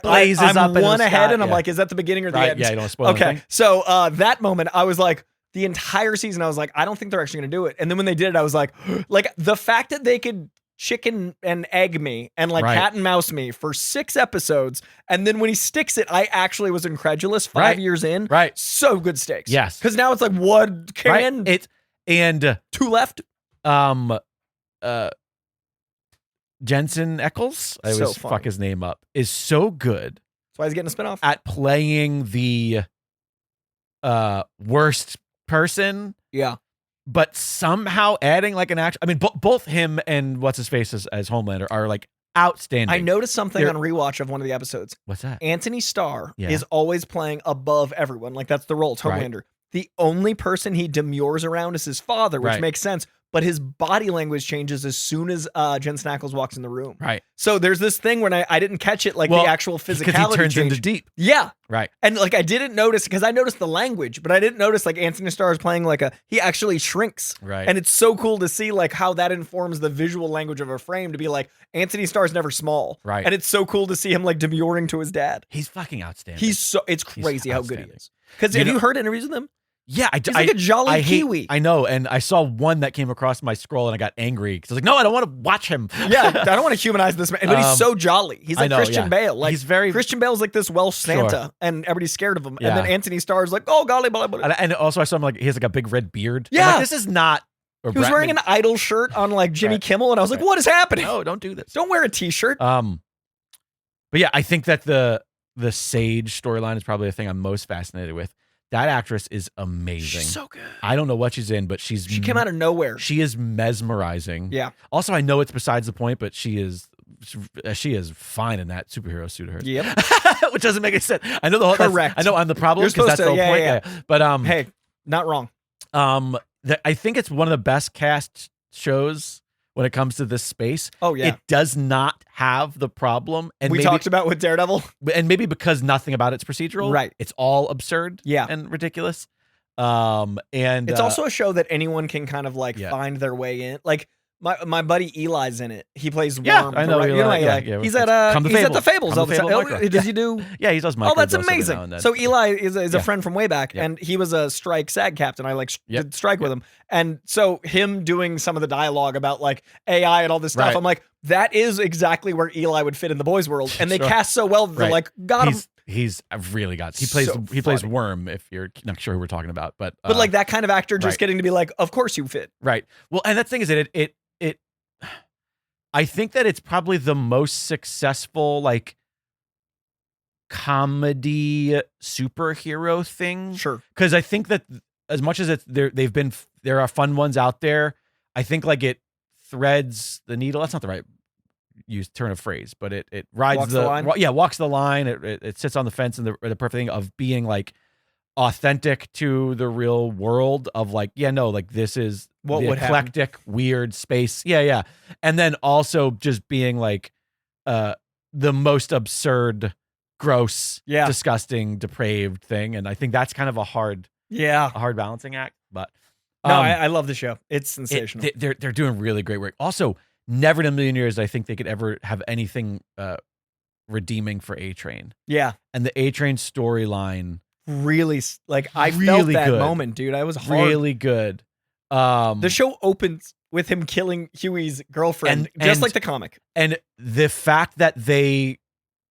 up in one the ahead, sky. and I'm Yeah. like, is that the beginning or the Right, end? yeah, you don't spoil Okay, anything. so that moment, I was like, the entire season, I was like, I don't think they're actually gonna do it. And then when they did it, I was like the fact that they could chicken and egg me and like Right. cat and mouse me for 6 episodes, and then when he sticks it, I actually was incredulous 5 Right. years in. Right. So good stakes. Yes. Because now it's like, what can Right. And 2 left? Jensen Ackles, I So always funny. fuck his name up, is so good That's why he's getting a spinoff. at playing the worst person, Yeah. but somehow adding like an action. I mean, both him and what's his face as Homelander are like outstanding. I noticed something They're- on rewatch of one of the episodes. What's that? Anthony Starr Yeah. is always playing above everyone. Like that's the role. It's Right. Homelander. The only person he demurs around is his father, which Right. makes sense. But his body language changes as soon as Jensen Ackles walks in the room. Right. So there's this thing when I didn't catch it, like Well, the actual physicality Because he turns change. into Deep. Yeah. Right. And like I didn't notice because I noticed the language, but I didn't notice like Anthony Starr is playing like he actually shrinks. Right. And it's so cool to see like how that informs the visual language of a frame to be like Anthony Starr's never small. Right. And it's so cool to see him like demurring to his dad. He's fucking outstanding. It's crazy how good he outstanding. is. Because You have know- you heard interviews with him? Yeah, He's like a jolly I hate- Kiwi. I know, and I saw one that came across my scroll, and I got angry because I was like, "No, I don't want to watch him." Yeah, I don't want to humanize this man, but he's so jolly. He's I like know, Christian yeah. Bale. Like He's very- Christian Bale's like this Welsh Santa, Sure. and everybody's scared of him. Yeah. And then Anthony Starr's like, oh golly, blah, blah, blah. And also, I saw him like he has like a big red beard. I'm Yeah. like, this is not. He was wearing an Idol shirt on like Jimmy Right. Kimmel, and I was like, Right. what is happening? No, don't do this. Don't wear a t-shirt. But yeah, I think that the Sage storyline is probably the thing I'm most fascinated with. That actress is amazing. She's so good. I don't know what she's in, but she came out of nowhere. She is mesmerizing. Yeah. Also, I know it's besides the point, but she is fine in that superhero suit of hers. Yep. Which doesn't make any sense. I know the whole. Correct. I know I'm the problem You're because that's the supposed whole to, point. yeah. But Hey, not wrong. I think it's one of the best cast shows when it comes to this space. Oh yeah. It does not have the problem, and We maybe, talked about with Daredevil. and maybe because nothing about it's procedural, Right. It's all absurd, Yeah. and ridiculous. And It's also a show that anyone can kind of like Yeah. find their way in. Like my buddy Eli's in it. He plays Yeah, Worm. I know You know Eli, Eli. yeah, He's it's at Come to he's at Fable. the Fables Come all to the time. Fable Oh, micro. does he do? yeah, he does. Oh, that's microdose every now amazing. and then. So Eli is a Yeah. friend from way back, Yeah. and he was a strike SAG captain. I like Yep. did strike with him, and so him doing some of the dialogue about like AI and all this stuff. Right. I'm like, that is exactly where Eli would fit in the boys' world, and they Sure. cast so well. That they're Right. like, got him. He's really got. He So plays funny. Worm. If you're not sure who we're talking about, but But that kind of actor just right. getting to be like, of course you fit. right. Well, and that thing is that it I think that it's probably the most successful like comedy superhero thing. Sure. Because I think that as much as there are fun ones out there, I think like it threads the needle. That's not the right turn of phrase, but it rides Walks the line? walks the line. It sits on the fence, and the perfect thing of being like authentic to the real world of like, yeah, no, like this is What the would happen? eclectic, weird space. Yeah. And then also just being like the most absurd, gross, Yeah. disgusting, depraved thing. And I think that's kind of a hard Yeah. balancing act. But No, I love the show. It's it- sensational. they're doing really great work. Also, never in a million years I think they could ever have anything redeeming for A-Train. yeah. And the A-Train storyline, Really, like I felt Really that good. moment, dude. I was hard. really good. The show opens with him killing Huey's girlfriend, And- just and- like the comic. And the fact that they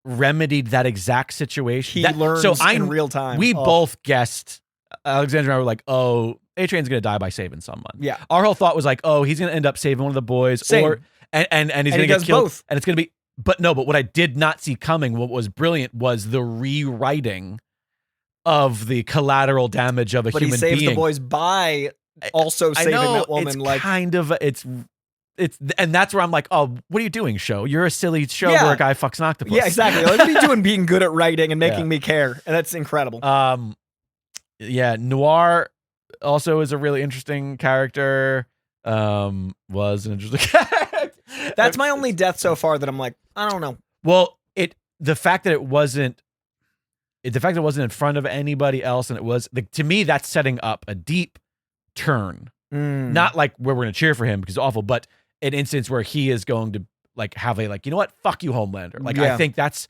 remedied that exact situation. He learns in real time. We Oh, both guessed, Alexandra and I were like, oh, A-Train's going to die by saving someone. Yeah. Our whole thought was like, oh, he's going to end up saving one of the boys. Same. Or and he's And going he to get does killed. both. And it's going to be, but what I did not see coming, what was brilliant was the rewriting of the collateral damage of a But he human saves being. the boys by also I saving know, that woman. it's Like, kind of, it's, and that's where I'm like, oh, what are you doing, show? You're a silly show Yeah. where a guy fucks an octopus. yeah, exactly. Like, what are you doing being good at writing and making Yeah. me care? And that's incredible. Yeah, Noir also is a really interesting character. Was an interesting character. That's my only death so far that I'm like, I don't know. Well, the fact that it wasn't in front of anybody else, and it was to me that's setting up a deep turn. Mm. Not like where we're gonna cheer for him because it's awful, but an instance where he is going to like have a like, you know what, fuck you, Homelander. Like Yeah. I think that's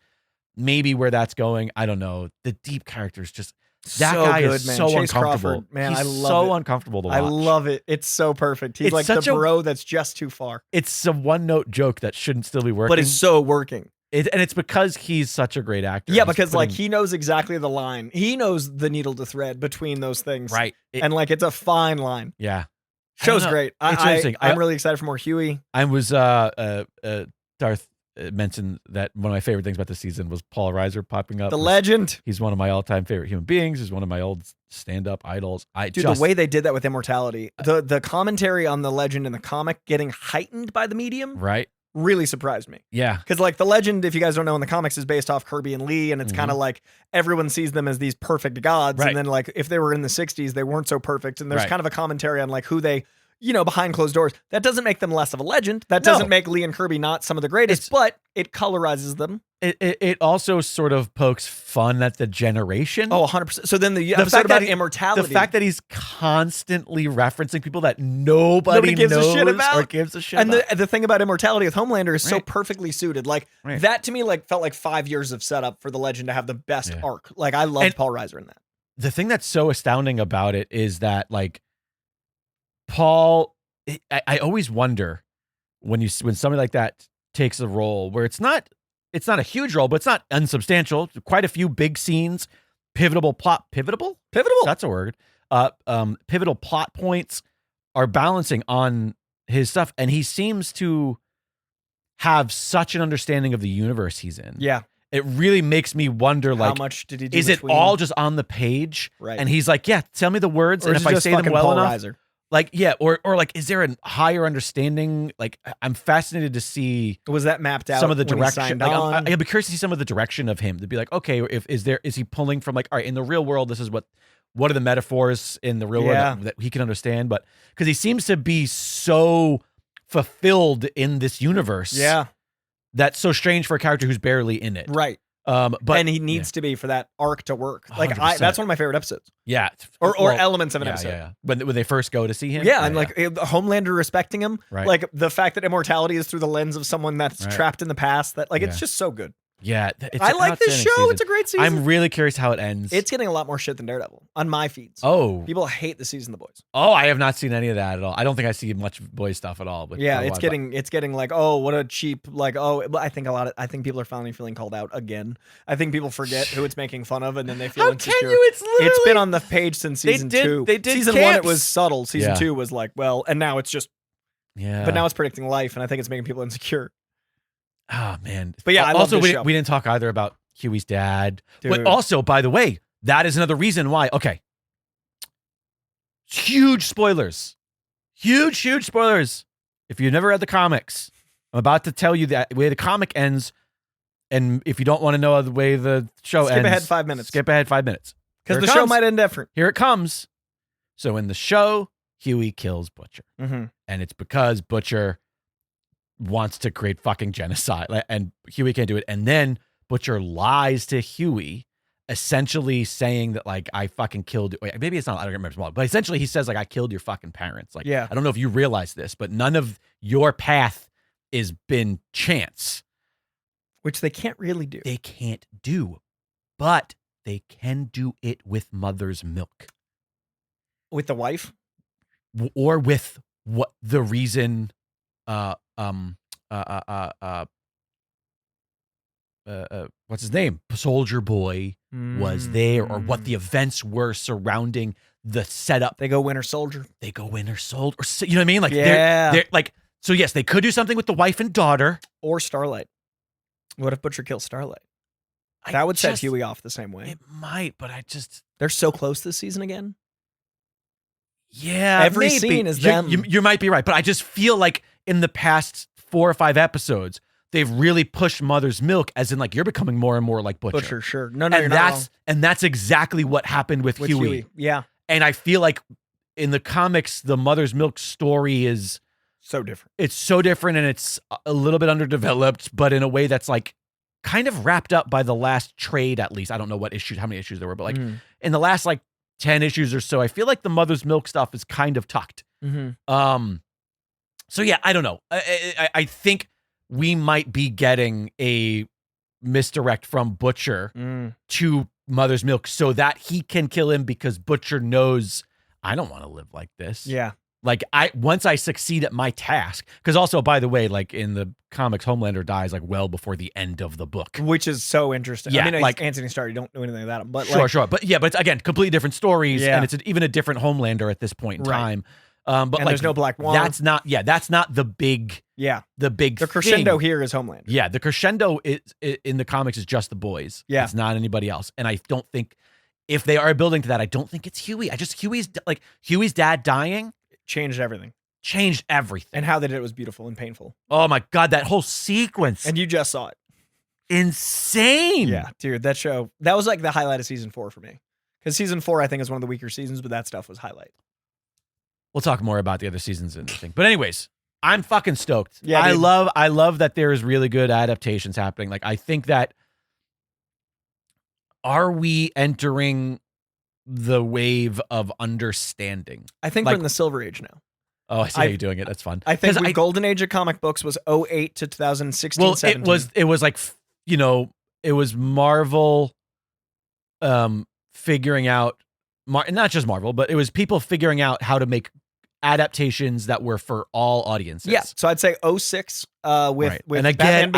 maybe where that's going. I don't know. The deep characters just that So guy good, is man. so Chase uncomfortable. Crawford, man, He's I love so it. uncomfortable to watch. I love it. It's so perfect. He's It's like the such a- bro that's just too far, It's a one-note joke that shouldn't still be working. but it's so working. And it's because he's such a great actor. Yeah, He's because like putting- he knows exactly the line. He knows the needle to thread between those things, right. and like it's a fine line. Yeah. I Show's don't know. great. It's interesting. I'm really excited for more Huey. I was Darth mentioned that one of my favorite things about this season was Paul Reiser popping up. The legend. He's one of my all-time favorite human beings. He's one of my old stand-up idols. Dude, the way they did that with Immortality, the commentary on the legend in the comic getting heightened by the medium right? really surprised me. Yeah. Because like the legend, if you guys don't know, in the comics is based off Kirby and Lee, and it's Mhm. kind of like everyone sees them as these perfect gods, Right. and then like if they were in the 60s, they weren't so perfect, and there's Right. kind of a commentary on like who they, behind closed doors. That doesn't make them less of a legend. That No. doesn't make Lee and Kirby not some of the greatest, but it colorizes them. It also sort of pokes fun at the generation. Oh, 100%. So then the fact episode about that immortality. the fact that he's constantly referencing people that nobody gives a knows shit about. or gives a shit and about. the thing about immortality with Homelander is so Right. perfectly suited. Like Right. that to me, like felt like 5 years of setup for the legend to have the best Yeah. arc. Like I loved And- Paul Reiser in that. The thing that's so astounding about it is that like Paul, I always wonder when somebody like that takes a role where it's not a huge role, but it's not unsubstantial. Quite a few big scenes, pivotal. That's a word. Pivotal plot points are balancing on his stuff, and he seems to have such an understanding of the universe he's in. Yeah. It really makes me wonder, How like, much did he do? is it between- all just on the page? right? And he's like, yeah, tell me the words, or and is if it I just say them fucking well Paul enough, Reiser? like, yeah, or like, is there a higher understanding? Like, I'm fascinated to see Was that mapped out? some of the when he direction. signed Like, on? I'd be curious to see some of the direction of him to be like, okay, is he pulling from like, all right, in the real world, this is what are the metaphors in the real Yeah. world that he can understand, but because he seems to be so fulfilled in this universe, yeah, that's so strange for a character who's barely in it. right. But And he needs to be for that arc to work. Like 100%. that's one of my favorite episodes, yeah, or well, elements of an yeah, episode. yeah. When they first go to see him, Yeah, and like Homelander respecting him, Right. like the fact that immortality is through the lens of someone that's Right. trapped in the past. That like it's Yeah. just so good. yeah, it's I an like this outstanding show. season. It's a great season. I'm really curious how it ends. It's getting a lot more shit than Daredevil on my feeds. oh, People hate the season The Boys. I have not seen any of that at all. I don't think I see much boy stuff at all. But Yeah, for a it's while, getting like, oh, what a cheap, like, but I think I think people are finally feeling called out again. I think people forget who it's making fun of, and then they feel How insecure. can you? It's literally. It's been on the page since season 2. They did season 1 it camps. was subtle. Season Yeah. 2 was like, well, and now it's just, Yeah. but now it's predicting life, and I think it's making people insecure. oh man. But yeah, I love also this we, show. we didn't talk either about Huey's dad. But Dude. also, by the way, that is another reason why. Okay. Huge spoilers. Huge spoilers. If you've never read the comics, I'm about to tell you that the way the comic ends. And if you don't want to know the way the show ends, Skip ahead 5 minutes. Skip ahead 5 minutes. Because Here the it show comes. might end different. Here it comes. So in the show, Huey kills Butcher. Mm-hmm. And it's because Butcher wants to create fucking genocide. And Huey can't do it. And then Butcher lies to Huey, essentially saying that, like, I fucking killed. Wait, maybe it's not. I don't remember. But essentially, he says, like, I killed your fucking parents. Like, Yeah. I don't know if you realize this, but none of your path has been chance. Which they can't really do. They can't do, but they can do it with mother's milk. With the wife? Or with what the reason what's his name? Soldier Boy was there, or what the events were surrounding the setup. They go Winter Soldier. They go Winter Soldier, or you know what I mean? Like Yeah. they're like, so yes, they could do something with the wife and daughter. Or Starlight. What if Butcher kills Starlight? I That would set just- Huey off the same way. It might, but I just They're so close this season again. yeah. Every maybe. scene is You- them. You might be right, but I just feel like in the past 4 or 5 episodes, they've really pushed Mother's Milk, as in like you're becoming more and more like Butcher. Butcher, sure. No, you're And not that's exactly what happened with wrong. Huey. Yeah. And I feel like in the comics, the Mother's Milk story is So different. it's so different, and it's a little bit underdeveloped, but in a way that's like kind of wrapped up by the last trade. At least I don't know how many issues there were, but like in the last like 10 issues or so, I feel like the Mother's Milk stuff is kind of tucked. Mm-hmm. So yeah, I don't know. I think we might be getting a misdirect from Butcher to Mother's Milk so that he can kill him because Butcher knows I don't want to live like this. Yeah. Like once I succeed at my task, because also, by the way, like in the comics, Homelander dies like well before the end of the book, which is so interesting. Yeah, I mean, like Anthony Starr, you don't know anything about him, but sure, but it's again completely different stories, Yeah. and it's even a different Homelander at this point in time. But and like, there's no Black Wand. That's not the big. Yeah, the crescendo thing. here is Homelander. Yeah, the crescendo is in the comics is just the boys. Yeah, it's not anybody else, and I don't think if they are building to that, I don't think it's Huey. Huey's dad dying changed everything. And how they did it was beautiful and painful. Oh my God, that whole sequence. And you just saw it. Insane. Yeah, dude, that was like the highlight of season 4 for me. Because season 4, I think, is one of the weaker seasons, but that stuff was highlight. We'll talk more about the other seasons and everything. But anyways, I'm fucking stoked. Yeah, I dude. love that there's really good adaptations happening. Like, I think that are we entering the wave of understanding? I think we're in the Silver Age now. Oh, I see how you're doing it. That's fun. I think the golden age of comic books was 2008 to 2016, well, 17. it was like, it was Marvel figuring out, not just Marvel, but it was people figuring out how to make adaptations that were for all audiences. Yeah, so I'd say 06 with and I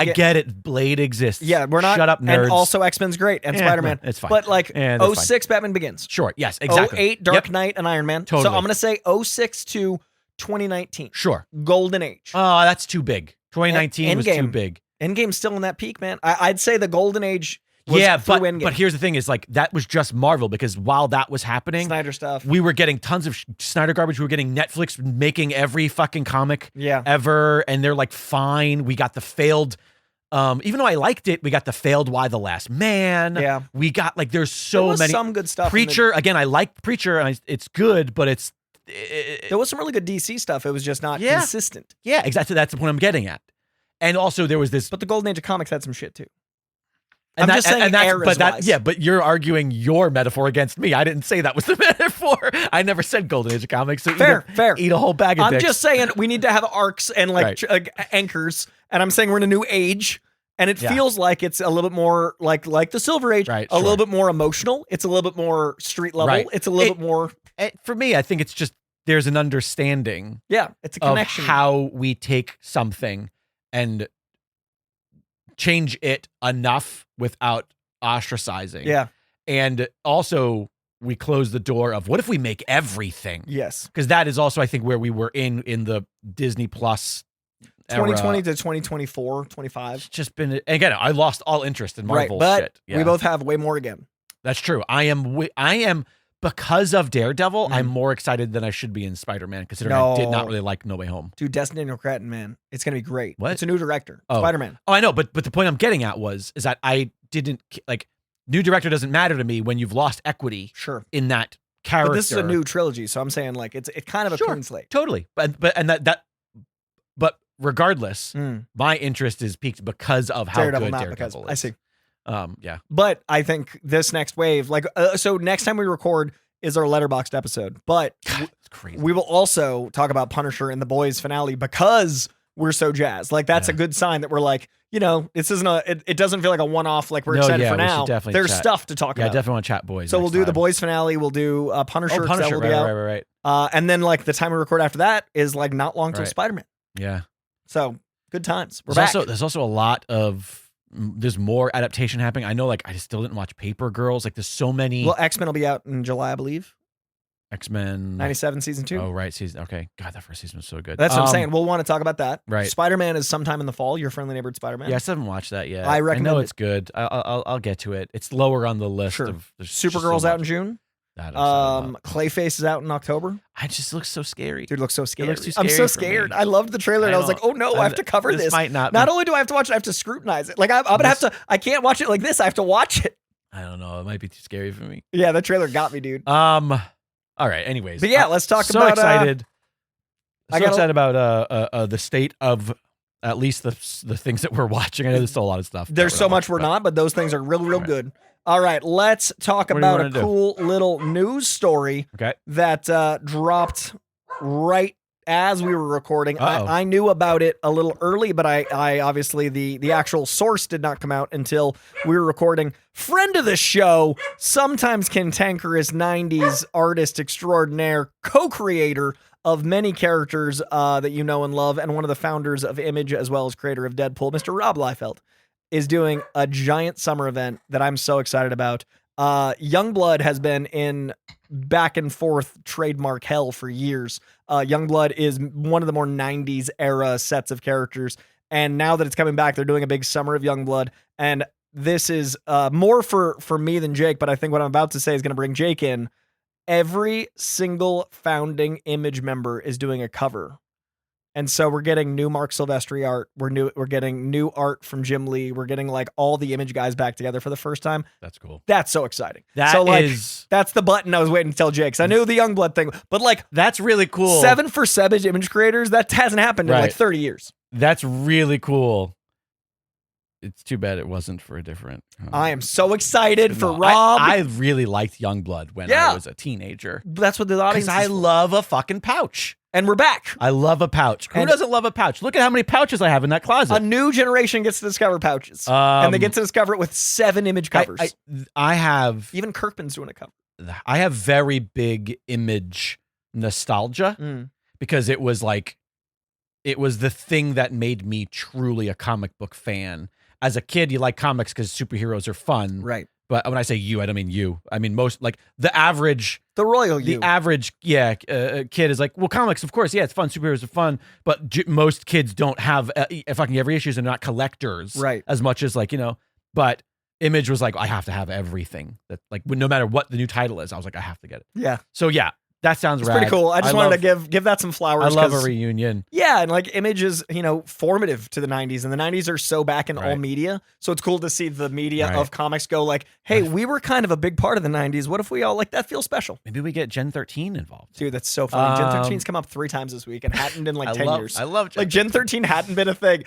get it. Blade exists. Yeah, we're not. Shut up, nerds. And also X-Men's great and Spider-Man. It's fine. But like it's 06 Batman Begins. Sure. Yes. Exactly. 08 Dark Knight and Iron Man. Totally. So I'm gonna say 06 to 2019. Sure. Golden Age. Oh, that's too big. 2019 was too big. Endgame's still in that peak, man. I'd say the Golden Age. But here's the thing: is like that was just Marvel because while that was happening, Snyder stuff, we were getting tons of Snyder garbage. We were getting Netflix making every fucking comic ever, and they're like, fine. We got the failed. Even though I liked it, we got the failed Why the Last Man. Yeah, we got like there's so many some good stuff. Preacher again, I like Preacher, and it's good, but there was some really good DC stuff. It was just not consistent. Yeah, exactly. That's the point I'm getting at. And also there was this, but the Golden Age of comics had some shit too. And I'm just saying, but you're arguing your metaphor against me. I didn't say that was the metaphor. I never said Golden Age of comics. So fair. Eat a whole bag of dicks. I'm just saying we need to have arcs and like anchors. And I'm saying we're in a new age. And it feels like it's a little bit more like the Silver Age, a little bit more emotional. It's a little bit more street level. Right. It's a little bit more. For me, I think it's just there's an understanding. Yeah, it's a connection. Of how we take something and change it enough without ostracizing. Yeah. And also we close the door of what if we make everything? Yes. Because that is also, I think, where we were in the Disney Plus 2020 era. to 2024, 25. It's just been, again, I lost all interest in Marvel but shit. Yeah. We both have way more again. That's true. I am because of Daredevil, I'm more excited than I should be in Spider-Man, considering I did not really like No Way Home. Dude, Daniel Cretton, man. It's going to be great. What? It's a new director. Oh. Spider-Man. Oh, I know, but the point I'm getting at is that I didn't, like, new director doesn't matter to me when you've lost equity in that character. But this is a new trilogy, so I'm saying, like, it's kind of a clean slate. Totally. But regardless, my interest is peaked because of how Daredevil, good not Daredevil is. I see. Yeah. But I think this next wave, like, so next time we record is our Letterboxd episode. But it's crazy. We will also talk about Punisher in the Boys finale because we're so jazzed. Like, that's a good sign that we're like, this isn't it doesn't feel like a one-off, like we're excited for now. There's stuff to talk about. Yeah, I definitely want to chat Boys. So we'll do the Boys finale. We'll do Punisher. Punisher, will be out. right. And then, like, the time we record after that is, like, not long till Spider-Man. Yeah. So, good times. We're back. There's also a lot of, there's more adaptation happening. I know, like, I still didn't watch Paper Girls. Like, there's so many. Well, X-Men will be out in July, I believe. X-Men 97 season 2. Oh, right. Okay. God, that first season was so good. That's what I'm saying. We'll want to talk about that. Right. Spider-Man is sometime in the fall. Your Friendly Neighborhood Spider-Man. Yeah, I still haven't watched that yet. I recommend I know it's good. I'll get to it. It's lower on the list of. Supergirl's out in June. Clayface is out in October. It just looks so scary. Dude, looks so scary. It looks too scary. I'm so scared. I loved the trailer and I was like, oh no, I have to cover this. Might not only do I have to watch it, I have to scrutinize it. Like, I'm gonna have to. I can't watch it like this. I have to watch it. I don't know. It might be too scary for me. Yeah, the trailer got me, dude. All right. Anyways, but yeah, let's talk so about. Excited. Excited about the state of at least the things that we're watching. I know there's still a lot of stuff. There's so much we're not, but those things are real good. All right, let's talk about a cool little news story that dropped right as we were recording. Uh-oh. I knew about it a little early, but I obviously the actual source did not come out until we were recording. Friend of the show, sometimes cantankerous 90s artist extraordinaire, co-creator of many characters that you know and love, and one of the founders of Image as well as creator of Deadpool, Mr. Rob Liefeld, is doing a giant summer event that I'm so excited about. Youngblood has been in back and forth trademark hell for years. Youngblood is one of the more 90s era sets of characters. And now that it's coming back, they're doing a big summer of Youngblood. And this is more for me than Jake, but I think what I'm about to say is going to bring Jake in. Every single founding Image member is doing a cover. And so we're getting new Mark Silvestri art. We're getting new art from Jim Lee. We're getting like all the Image guys back together for the first time. That's cool. That's so exciting. That's the button I was waiting to tell Jake. 'Cause I knew the Youngblood thing, but like that's really cool. 7 for Savage Image creators, that hasn't happened in like 30 years. That's really cool. It's too bad it wasn't for a different. I am so excited for Rob. I really liked Youngblood when I was a teenager. That's what the audience. Because I love a fucking pouch. And we're back. I love a pouch. Who doesn't love a pouch? Look at how many pouches I have in that closet. A new generation gets to discover pouches. And they get to discover it with 7 Image covers. I have... Even Kirkman's doing a cover. I have very big Image nostalgia because it was the thing that made me truly a comic book fan. As a kid, you like comics because superheroes are fun. Right. But when I say you, I don't mean you. I mean most, like the average... The royal you. The average, kid is like, well, comics, of course, it's fun. Superheroes are fun. But most kids don't have fucking every issues and not collectors. Right. As much as like, but Image was like, I have to have everything. That like, no matter what the new title is, I was like, I have to get it. Yeah. So yeah. That sounds rad. Pretty cool. I just wanted to give that some flowers. I love a reunion. Yeah, and like Image is, formative to the 90s, and the 90s are so back in all media. So it's cool to see the media of comics go like, hey, we were kind of a big part of the 90s. What if we all that feels special? Maybe we get Gen 13 involved. Dude, that's so funny. Gen 13's come up 3 times this week and hadn't in like 10 years. I love Gen 13 hadn't been a thing.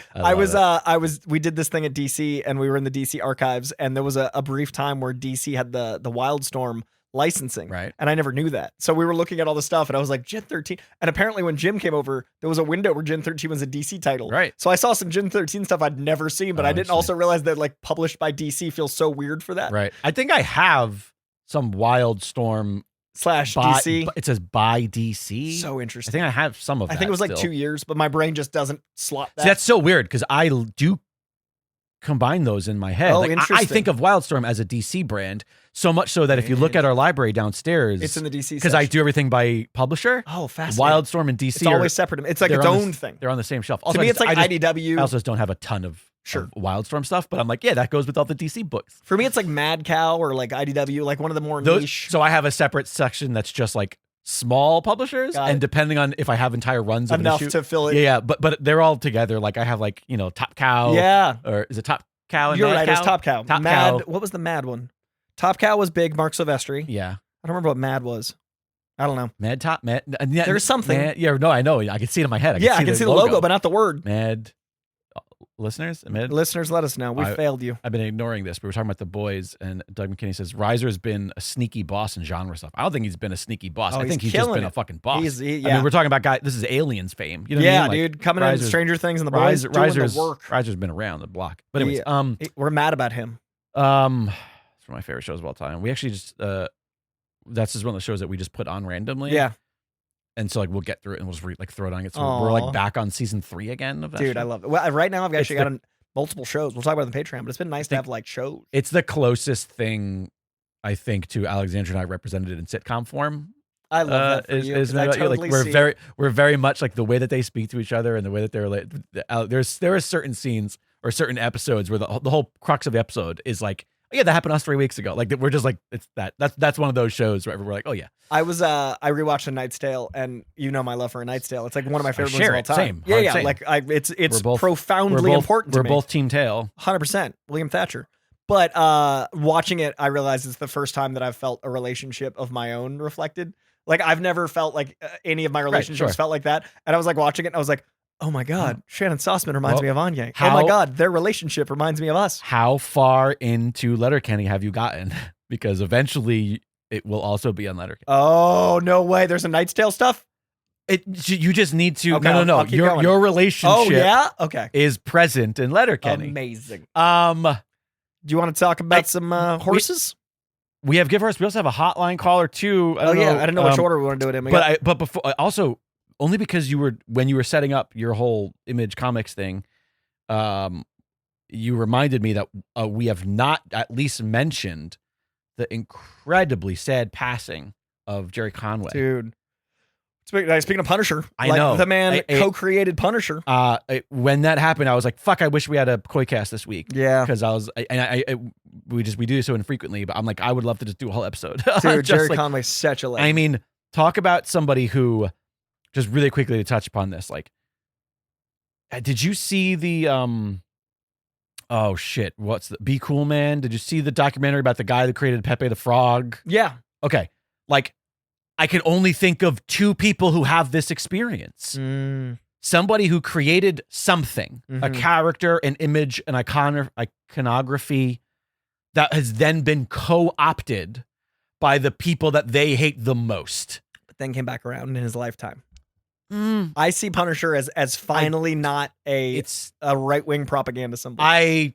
We did this thing at DC, and we were in the DC archives, and there was a brief time where DC had the Wildstorm licensing. Right. And I never knew that. So we were looking at all the stuff and I was like, Gen 13. And apparently when Jim came over, there was a window where Gen 13 was a DC title. Right. So I saw some Gen 13 stuff I'd never seen, but I didn't also realize that like published by DC feels so weird for that. Right. I think I have some Wildstorm / DC. It says by DC. So interesting. I think I have some of that. I think it was like 2 years, but my brain just doesn't slot that. See, that's so weird because I do combine those in my head. Oh, interesting. I think of Wildstorm as a DC brand, so much so that if you look at our library downstairs, it's in the DC because I do everything by publisher. Oh, fascinating. Wildstorm and DC it's always separate. It's like its own thing. They're on the same shelf. Also, to me, it's like IDW. I also just don't have a ton of Wildstorm stuff, but I'm like, yeah, that goes with all the DC books. For me, it's like Mad Cow or like IDW, like one of the more niche. So I have a separate section that's just like small publishers, and depending on if I have entire runs of enough an issue, to fill it. Yeah, but they're all together. Like I have like Top Cow. Yeah, or is it Top Cow? And You're Mad right. Cow? It was Top Cow. Top Mad. Cow. What was the Mad one? Top Cow was big. Mark Silvestri. Yeah. I don't remember what Mad was. I don't know. Mad Top. Mad. There's something. Yeah. No, I know. I can see it in my head. I can see the logo, but not the word. Mad. Listeners, listeners, let us know. We failed you. I've been ignoring this. We were talking about The Boys, and Doug McKinney says Reiser has been a sneaky boss in genre stuff. I don't think he's been a sneaky boss. I think he's just been a fucking boss. I mean, we're talking about guy. This is Aliens fame. You know what I mean? Like, dude, coming in Stranger Things and The Boys, doing the work. Reiser's been around the block. But anyways, we're mad about him. It's one of my favorite shows of all time. We actually just that's just one of the shows that we just put on randomly. Yeah. And so, like, we'll get through it and we'll just throw it on. We're like back on season 3 again of that. Dude, show. I love it. Well, right now I've actually got multiple shows. We'll talk about it on the Patreon, but it's been nice to have like shows. It's the closest thing, I think, to Alexandra and I represented in sitcom form. I love that for you. I totally we're very much like the way that they speak to each other and the way that they're like. There are certain scenes or certain episodes where the whole crux of the episode is like, oh, yeah, that happened to us 3 weeks ago. Like we're just like that's one of those shows where we're like, oh yeah. I rewatched A Knight's Tale, and you know my love for A Knight's Tale. It's like one of my favorite ones of all time. Same. Yeah. Same. Like it's profoundly important to me. We're both Team Tale. 100%. William Thatcher. But watching it, I realized it's the first time that I've felt a relationship of my own reflected. Like I've never felt like any of my relationships felt like that. And I was like watching it, and I was like, oh my God, Shannon Sossman reminds me of Anya. Oh my God, their relationship reminds me of us. How far into Letterkenny have you gotten? Because eventually it will also be on Letterkenny. Oh, no way. There's a Knight's Tale stuff? You just need to. Okay, No. I'll keep going. Your relationship. Oh yeah. Okay. Is present in Letterkenny. Amazing. Do you want to talk about some horses? We have Give Horse. We also have a hotline caller too. I didn't know which order we want to do it in. But before, also only because when you were setting up your whole Image Comics thing, you reminded me that we have not at least mentioned the incredibly sad passing of Jerry Conway. Dude. Speaking of Punisher, I know the man co-created Punisher. When that happened, I was like, "Fuck! I wish we had a Koi cast this week." Yeah, because we do so infrequently. But I'm like, I would love to just do a whole episode. Dude, Jerry Conway's such a legend. I mean, talk about somebody who, just really quickly to touch upon this. Like, did you see the Oh shit! What's the Be Cool Man? Did you see the documentary about the guy that created Pepe the Frog? Yeah. Okay, like. I can only think of two people who have this experience. Somebody who created something, a character, an image, an iconography that has then been co-opted by the people that they hate the most. But then came back around in his lifetime. I see Punisher as finally not a right-wing propaganda symbol. I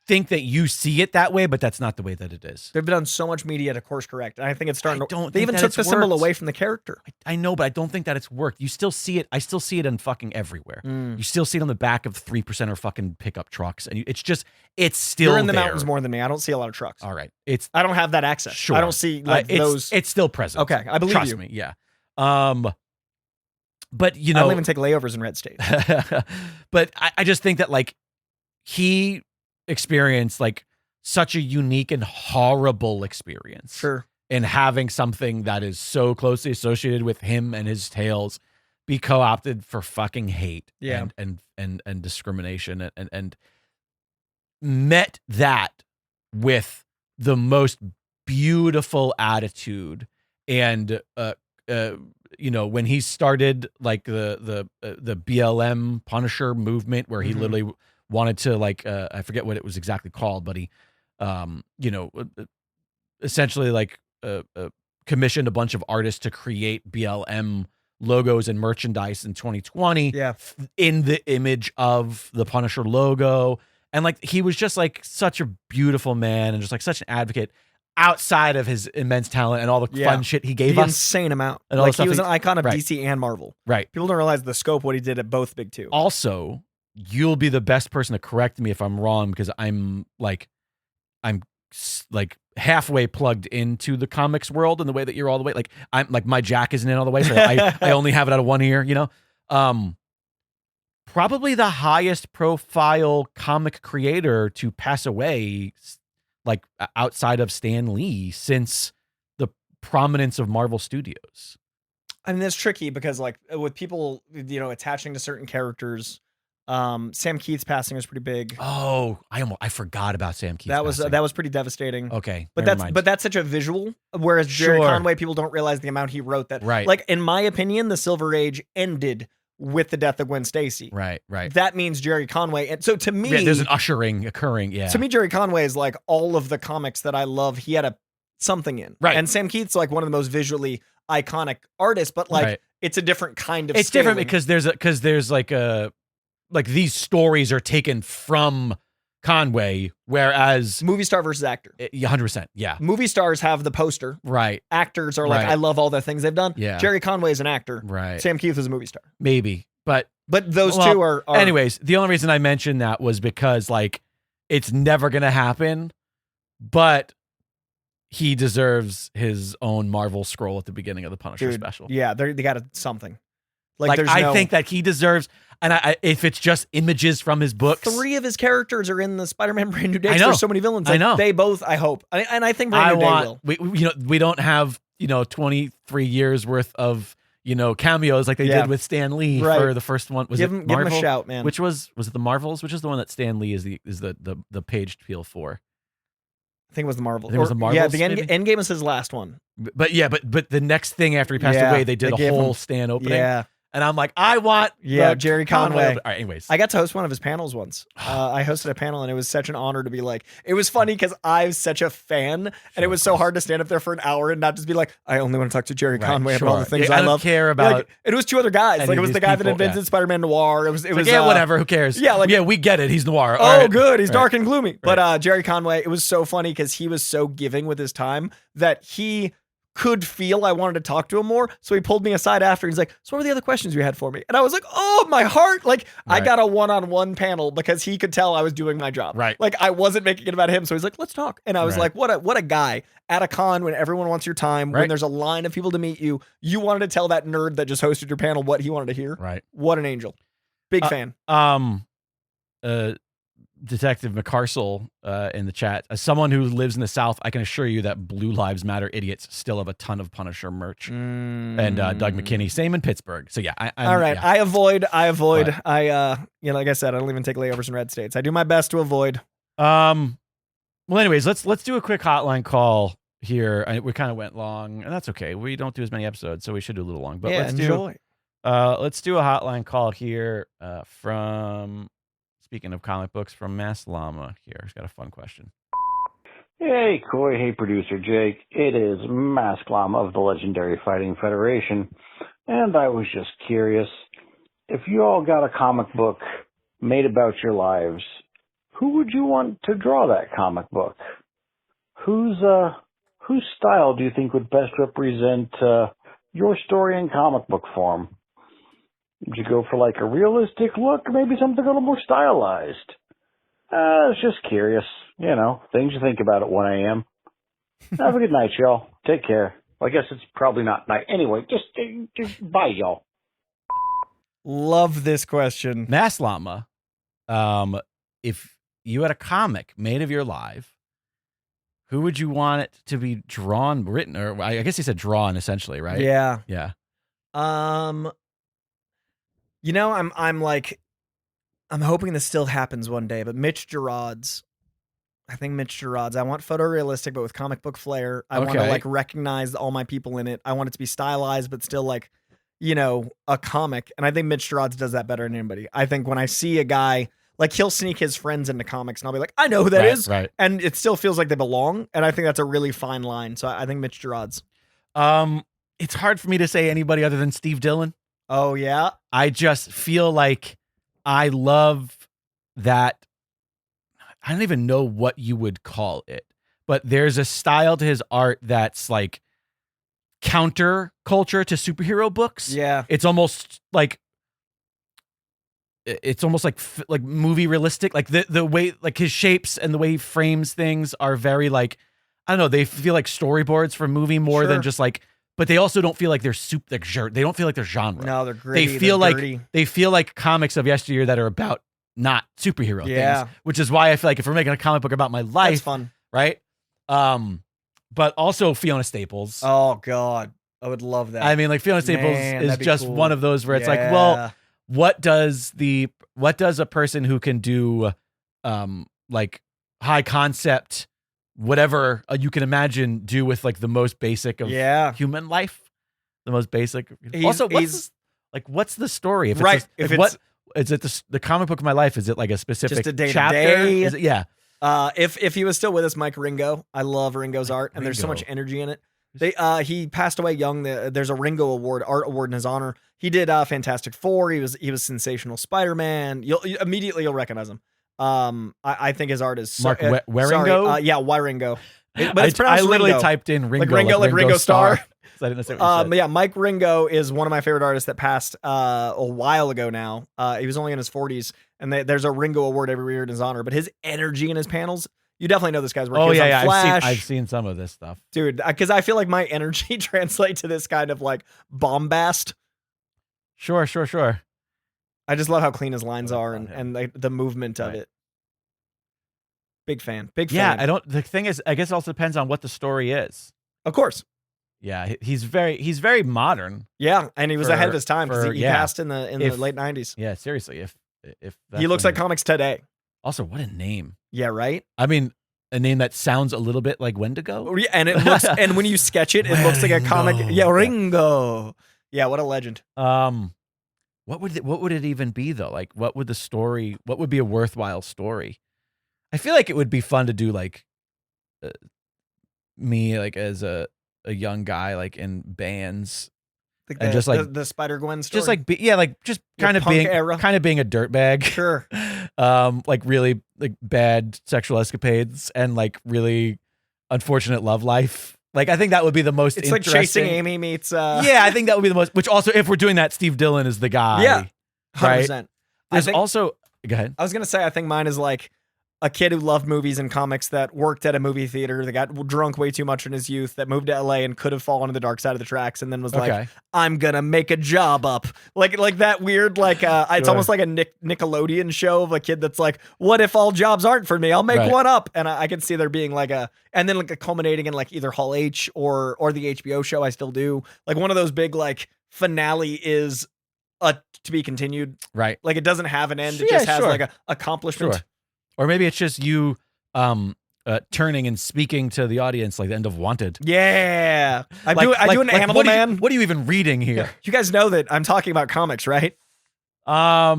think that you see it that way, but that's not the way that it is. They've done so much media to course correct, and I think it's starting to. They even that took the symbol worked. away from the character. I know, but I don't think that it's worked. You still see it. I still see it in fucking everywhere. You still see it on the back of 3% fucking pickup trucks, and it's still. You're in the there. mountains more than me. I don't see a lot of trucks. All right, I don't have that access. Sure. I don't see those. It's still present. Okay, I believe Trust you. me. Yeah. But I don't even take layovers in red state. But I just think that like he experienced like such a unique and horrible experience. Sure. And having something that is so closely associated with him and his tales be co-opted for fucking hate and discrimination and met that with the most beautiful attitude. And when he started like the BLM Punisher movement, where he literally wanted to like I forget what it was exactly called, but he essentially like commissioned a bunch of artists to create BLM logos and merchandise in 2020 in the image of the Punisher logo. And like he was just like such a beautiful man and just like such an advocate outside of his immense talent and all the fun shit he gave us. Insane amount. And like he was an icon of right. DC and Marvel. Right. People don't realize the scope what he did at both big two. Also, you'll be the best person to correct me if I'm wrong, because I'm halfway plugged into the comics world in the way that you're all the way. Like I'm like my jack isn't in all the way, so I only have it out of one ear, Probably the highest profile comic creator to pass away, like outside of Stan Lee, since the prominence of Marvel Studios. I mean, that's tricky because like with people, attaching to certain characters, Sam Keith's passing was pretty big. Oh, I forgot about Sam Keith. That was pretty devastating. Okay, but that's such a visual. Whereas Jerry Conway, people don't realize the amount he wrote. That right. Like in my opinion, the Silver Age ended with the death of Gwen Stacy. Right. That means Jerry Conway, and so to me, there's an ushering occurring. Yeah. To me, Jerry Conway is like all of the comics that I love. He had something in. Right. And Sam Keith's like one of the most visually iconic artists, but like it's a different kind of. It's scaling. different because there's like these stories are taken from Conway, whereas movie star versus actor. 100%. Yeah. Movie stars have the poster. Right. Actors are like, I love all the things they've done. Yeah. Jerry Conway is an actor. Right. Sam Keith is a movie star. Maybe. But those two are. Anyways, the only reason I mentioned that was because like it's never gonna happen, but he deserves his own Marvel scroll at the beginning of the Punisher special. Yeah, they got something. Like I think that he deserves, and if it's just images from his books. 3 of his characters are in the Spider-Man Brand New Day. I know. There's so many villains. Like, I know. They both, I hope, and I think Brand New Day will. We don't have 23 years worth of cameos like they did with Stan Lee for the first one. Give him a shout, man. Which was it the Marvels? Which is the one that Stan Lee is the page peel for? I think it was the Marvels. I think it was the Marvels. Yeah, the Endgame is his last one. But the next thing after he passed away, they did a whole Stan opening. Yeah. And I'm like, I want Jerry Conway. All right, anyways. I got to host one of his panels once. I hosted a panel, and it was such an honor to be like, it was funny because I'm such a fan, and it was so hard to stand up there for an hour and not just be like, I only want to talk to Jerry Conway about all the things I don't love. care about. Like, it was two other guys. Like, it was the guy that invented Spider-Man Noir. It was whatever. Who cares? Yeah, like, we get it. He's noir. Good. He's dark and gloomy. But Jerry Conway, it was so funny because he was so giving with his time that he could feel I wanted to talk to him more. So he pulled me aside after. He's like, so what were the other questions you had for me? And I was like, oh, my heart. Like, I got a one-on-one panel because he could tell I was doing my job. Right. Like, I wasn't making it about him. So he's like, let's talk. And I was like, what a guy at a con when everyone wants your time, when there's a line of people to meet you. You wanted to tell that nerd that just hosted your panel what he wanted to hear. Right. What an angel. Big fan. Detective McCarstle in the chat. As someone who lives in the South, I can assure you that Blue Lives Matter idiots still have a ton of Punisher merch. And Doug McKinney, same in Pittsburgh. So yeah, all right. Yeah. I avoid. But, like I said, I don't even take layovers in red states. I do my best to avoid. Well, anyways, let's do a quick hotline call here. We kind of went long, and that's okay. We don't do as many episodes, so we should do a little long. But let's do a hotline call here from. Speaking of comic books, from Mass Llama here. He's got a fun question. Hey, Coy. Hey, producer Jake. It is Mass Llama of the Legendary Fighting Federation. And I was just curious, if you all got a comic book made about your lives, who would you want to draw that comic book? Whose style do you think would best represent your story in comic book form? Would you go for like a realistic look, or maybe something a little more stylized? I was just curious. Things you think about at 1 a.m. Have a good night, y'all. Take care. Well, I guess it's probably not night. Anyway, just bye, y'all. Love this question. Mass Llama, if you had a comic made of your life, who would you want it to be drawn, written, or I guess he said drawn essentially, right? Yeah. Yeah. I'm hoping this still happens one day, but Mitch Gerard's. I want photorealistic, but with comic book flair. I want to recognize all my people in it. I want it to be stylized, but still a comic. And I think Mitch Gerard's does that better than anybody. I think when I see a guy, he'll sneak his friends into comics and I'll be like, I know who that is. Right. And it still feels like they belong. And I think that's a really fine line. So I think Mitch Gerard's. It's hard for me to say anybody other than Steve Dillon. Oh, yeah? I just feel like I love that. I don't even know what you would call it, but there's a style to his art that's like counter culture to superhero books. Yeah. It's almost like movie realistic. Like the way, like his shapes and the way he frames things are very I don't know. They feel like storyboards for a movie more than just but they also don't feel like they're they don't feel like they're genre. No, they're gritty. They feel like comics of yesteryear that are about not superhero things, which is why I feel like if we're making a comic book about my life, that's fun, right? But also Fiona Staples. Oh God, I would love that. I mean, Fiona Staples is just one of those where it's like, well, what does a person who can do, high concept, whatever you can imagine, do with the most basic of human life, the most basic. What's the story? If it's is it the comic book of my life? Is it like a specific just a day chapter? To day? Is it, yeah. If he was still with us, Mike Ringo. I love Ringo's art, and there's so much energy in it. He passed away young. There's a Ringo art award in his honor. He did Fantastic Four. He was sensational Spider-Man. You'll immediately recognize him. I think his art is Mark Waringo. Waringo. But it's pronounced I literally Ringo. typed in Ringo, like Ringo Starr. So I didn't say what you said. Yeah, Mike Ringo is one of my favorite artists that passed a while ago now. He was only in his 40s, and there's a Ringo award every year in his honor. But his energy in his panels, you definitely know this guy's work. Oh yeah, Flash. I've seen some of this stuff, dude. Because I feel like my energy translates to this kind of bombast. Sure. I just love how clean his lines are and the movement of it. Big fan. Yeah, the thing is, I guess it also depends on what the story is. Of course. Yeah, he's very modern. Yeah, and he was ahead of his time because he passed in the late 90s. Yeah, seriously, if he looks like comics today. Also, what a name. Yeah, right? I mean, a name that sounds a little bit like Wendigo. Yeah, and it looks and when you sketch it, it looks like a comic. Yeah, Ringo. Yeah, what a legend. what would it even be though? Like, what would be a worthwhile story? I feel like it would be fun to do like me like as a young guy like in bands. Like and just like the Spider-Gwen story. just like just kind of being a dirtbag. Sure. Like really like bad sexual escapades and like really unfortunate love life. Like I think that would be the most It's like interesting. Chasing Amy meets Yeah, I think that would be the most, which also if we're doing that, Steve Dillon is the guy. Yeah. 100%. Right? There's also go ahead. I was gonna say I think mine is like a kid who loved movies and comics that worked at a movie theater that got drunk way too much in his youth, that moved to LA and could have fallen to the dark side of the tracks, and then was like, I'm gonna make a job up. Like that weird, like it's almost like a Nickelodeon show of a kid that's like, what if all jobs aren't for me? I'll make one up. And I can see there being like and then like a culminating in like either Hall H or the HBO show I still do. Like one of those big like finale is to be continued. Right. Like it doesn't have an end. It just has like a accomplishment. Sure. Or maybe it's just you turning and speaking to the audience like the end of Wanted. Yeah. I do an Animal Man. What are you even reading here? Yeah. You guys know that I'm talking about comics, right? All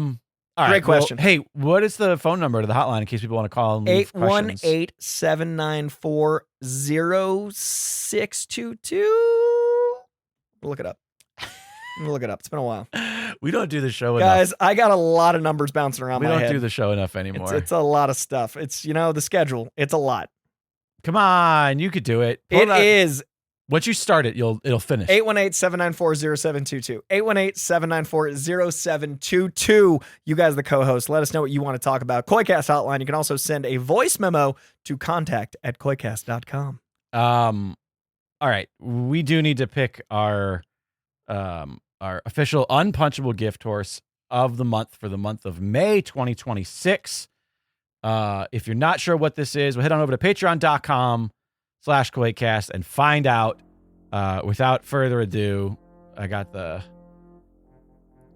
right, Great question. Well, hey, what is the phone number to the hotline in case people want to call and leave questions? 818-794-0622. Look it up. Look it up. It's been a while. We don't do the show enough. Guys, I got a lot of numbers bouncing around my head. We don't do the show enough anymore. It's a lot of stuff. It's, the schedule. It's a lot. Come on. You could do it. It is. Once you start it, it'll finish. 818-794-0722. 818-794-0722. You guys, the co-host, let us know what you want to talk about. Koicast hotline. You can also send a voice memo to contact@koicast.com. All right. We do need to pick our official unpunchable gift horse of the month for the month of May 2026. If you're not sure what this is, we'll head on over to patreon.com/Koicast and find out. Without further ado, I got the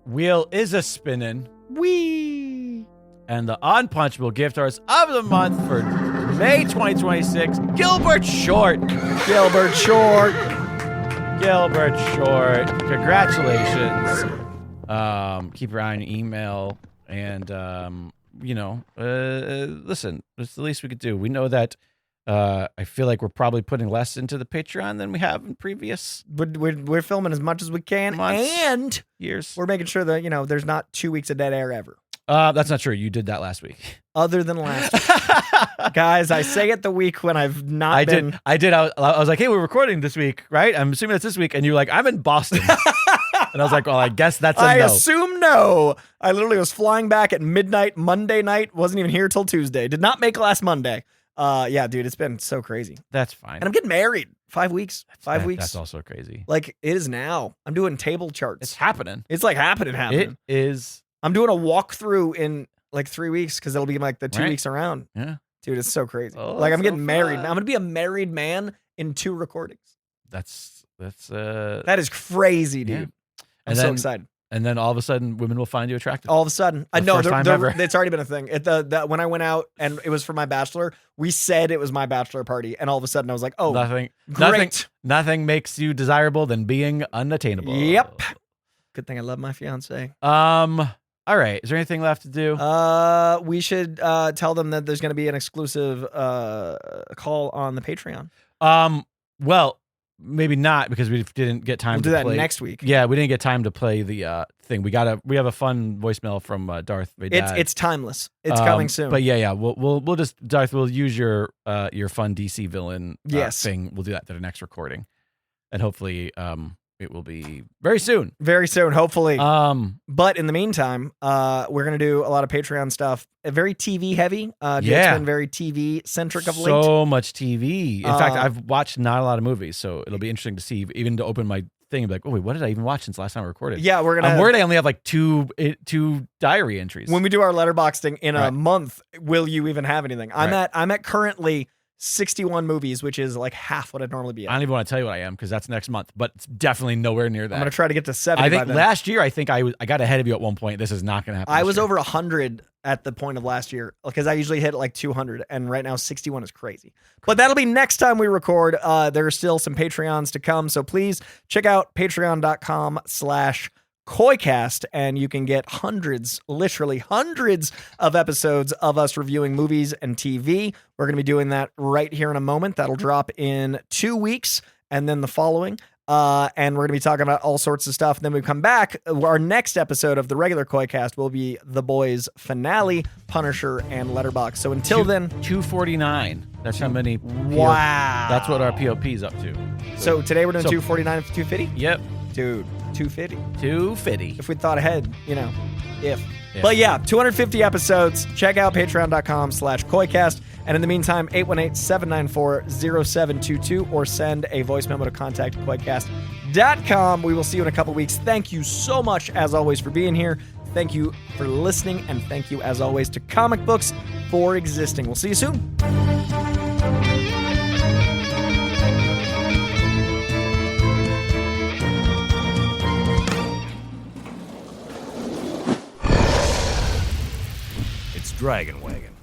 wheel is a spinning. Whee! And the unpunchable gift horse of the month for May 2026, Gilbert Short. Gilbert Short. Gilbert Short. Congratulations. Keep your eye on your email and, listen, it's the least we could do. We know that I feel like we're probably putting less into the Patreon than we have in previous. We're filming as much as we can months, and years. We're making sure that, there's not 2 weeks of dead air ever. That's not true. You did that last week. Other than last week. Guys, I say it the week when I've not been. I did. I was like, hey, we're recording this week, right? I'm assuming it's this week. And you're like, I'm in Boston. And I was like, well, I guess that's a no. I assume no. I literally was flying back at midnight Monday night. Wasn't even here till Tuesday. Did not make last Monday. Yeah, dude, it's been so crazy. That's fine. And I'm getting married. 5 weeks. 5 weeks. That's also crazy. Like, it is now. I'm doing table charts. It's happening. It's like happening. It is. I'm doing a walkthrough in like 3 weeks because it'll be like the 2 weeks around. Yeah. Dude, it's so crazy. Oh, like, I'm so getting married. fun. I'm going to be a married man in 2 recordings. That is crazy, dude. Yeah. I'm so excited. And then all of a sudden, women will find you attractive. All of a sudden. I know. First time ever. It's already been a thing. When I went out and it was for my bachelor, we said it was my bachelor party. And all of a sudden I was like, oh, Nothing makes you desirable than being unattainable. Yep. Good thing I love my fiance. All right. Is there anything left to do? We should tell them that there's going to be an exclusive call on the Patreon. Well, maybe not because we didn't get time to play. We'll do that next week. Yeah, we didn't get time to play the thing. We have a fun voicemail from Darth. Vadad. It's timeless. It's coming soon. But yeah, we'll just Darth. We'll use your fun DC villain thing. We'll do that to the next recording, and hopefully it will be very soon. Very soon, hopefully. But in the meantime, we're gonna do a lot of Patreon stuff. Very TV heavy. It's been very TV centric of late. So much TV. In fact, I've watched not a lot of movies, so it'll be interesting to see, even to open my thing and be like, oh wait, what did I even watch since last time I recorded? Yeah, we're gonna. I'm worried I only have like two diary entries. When we do our letterboxing in a month, will you even have anything? I'm at currently 61 movies, which is like half what I'd normally be at. I don't even want to tell you what I am because that's next month, but it's definitely nowhere near that. I'm going to try to get to 70 I think by then. last year, I got ahead of you at one point. This is not going to happen. I was over 100 at the point of last year because I usually hit like 200, and right now 61 is crazy. But that'll be next time we record. There are still some Patreons to come, so please check out patreon.com/Koicast. KOIcast, and you can get hundreds, literally hundreds of episodes of us reviewing movies and TV. We're going to be doing that right here in a moment. That'll drop in 2 weeks and then the following. And we're going to be talking about all sorts of stuff. And then we come back. Our next episode of the regular KOIcast will be The Boys finale, Punisher, and Letterboxd. So until then, 249. That's how many. Wow. That's what our POP's up to. So today we're doing 249 for 250? Yep. Dude, 250. 250. If we thought ahead, if. But yeah, 250 episodes. Check out patreon.com/KOIcast. And in the meantime, 818-794-0722 or send a voice memo to contact@koicast.com. We will see you in a couple weeks. Thank you so much, as always, for being here. Thank you for listening. And thank you, as always, to Comic Books for existing. We'll see you soon. It's Dragon Wagon.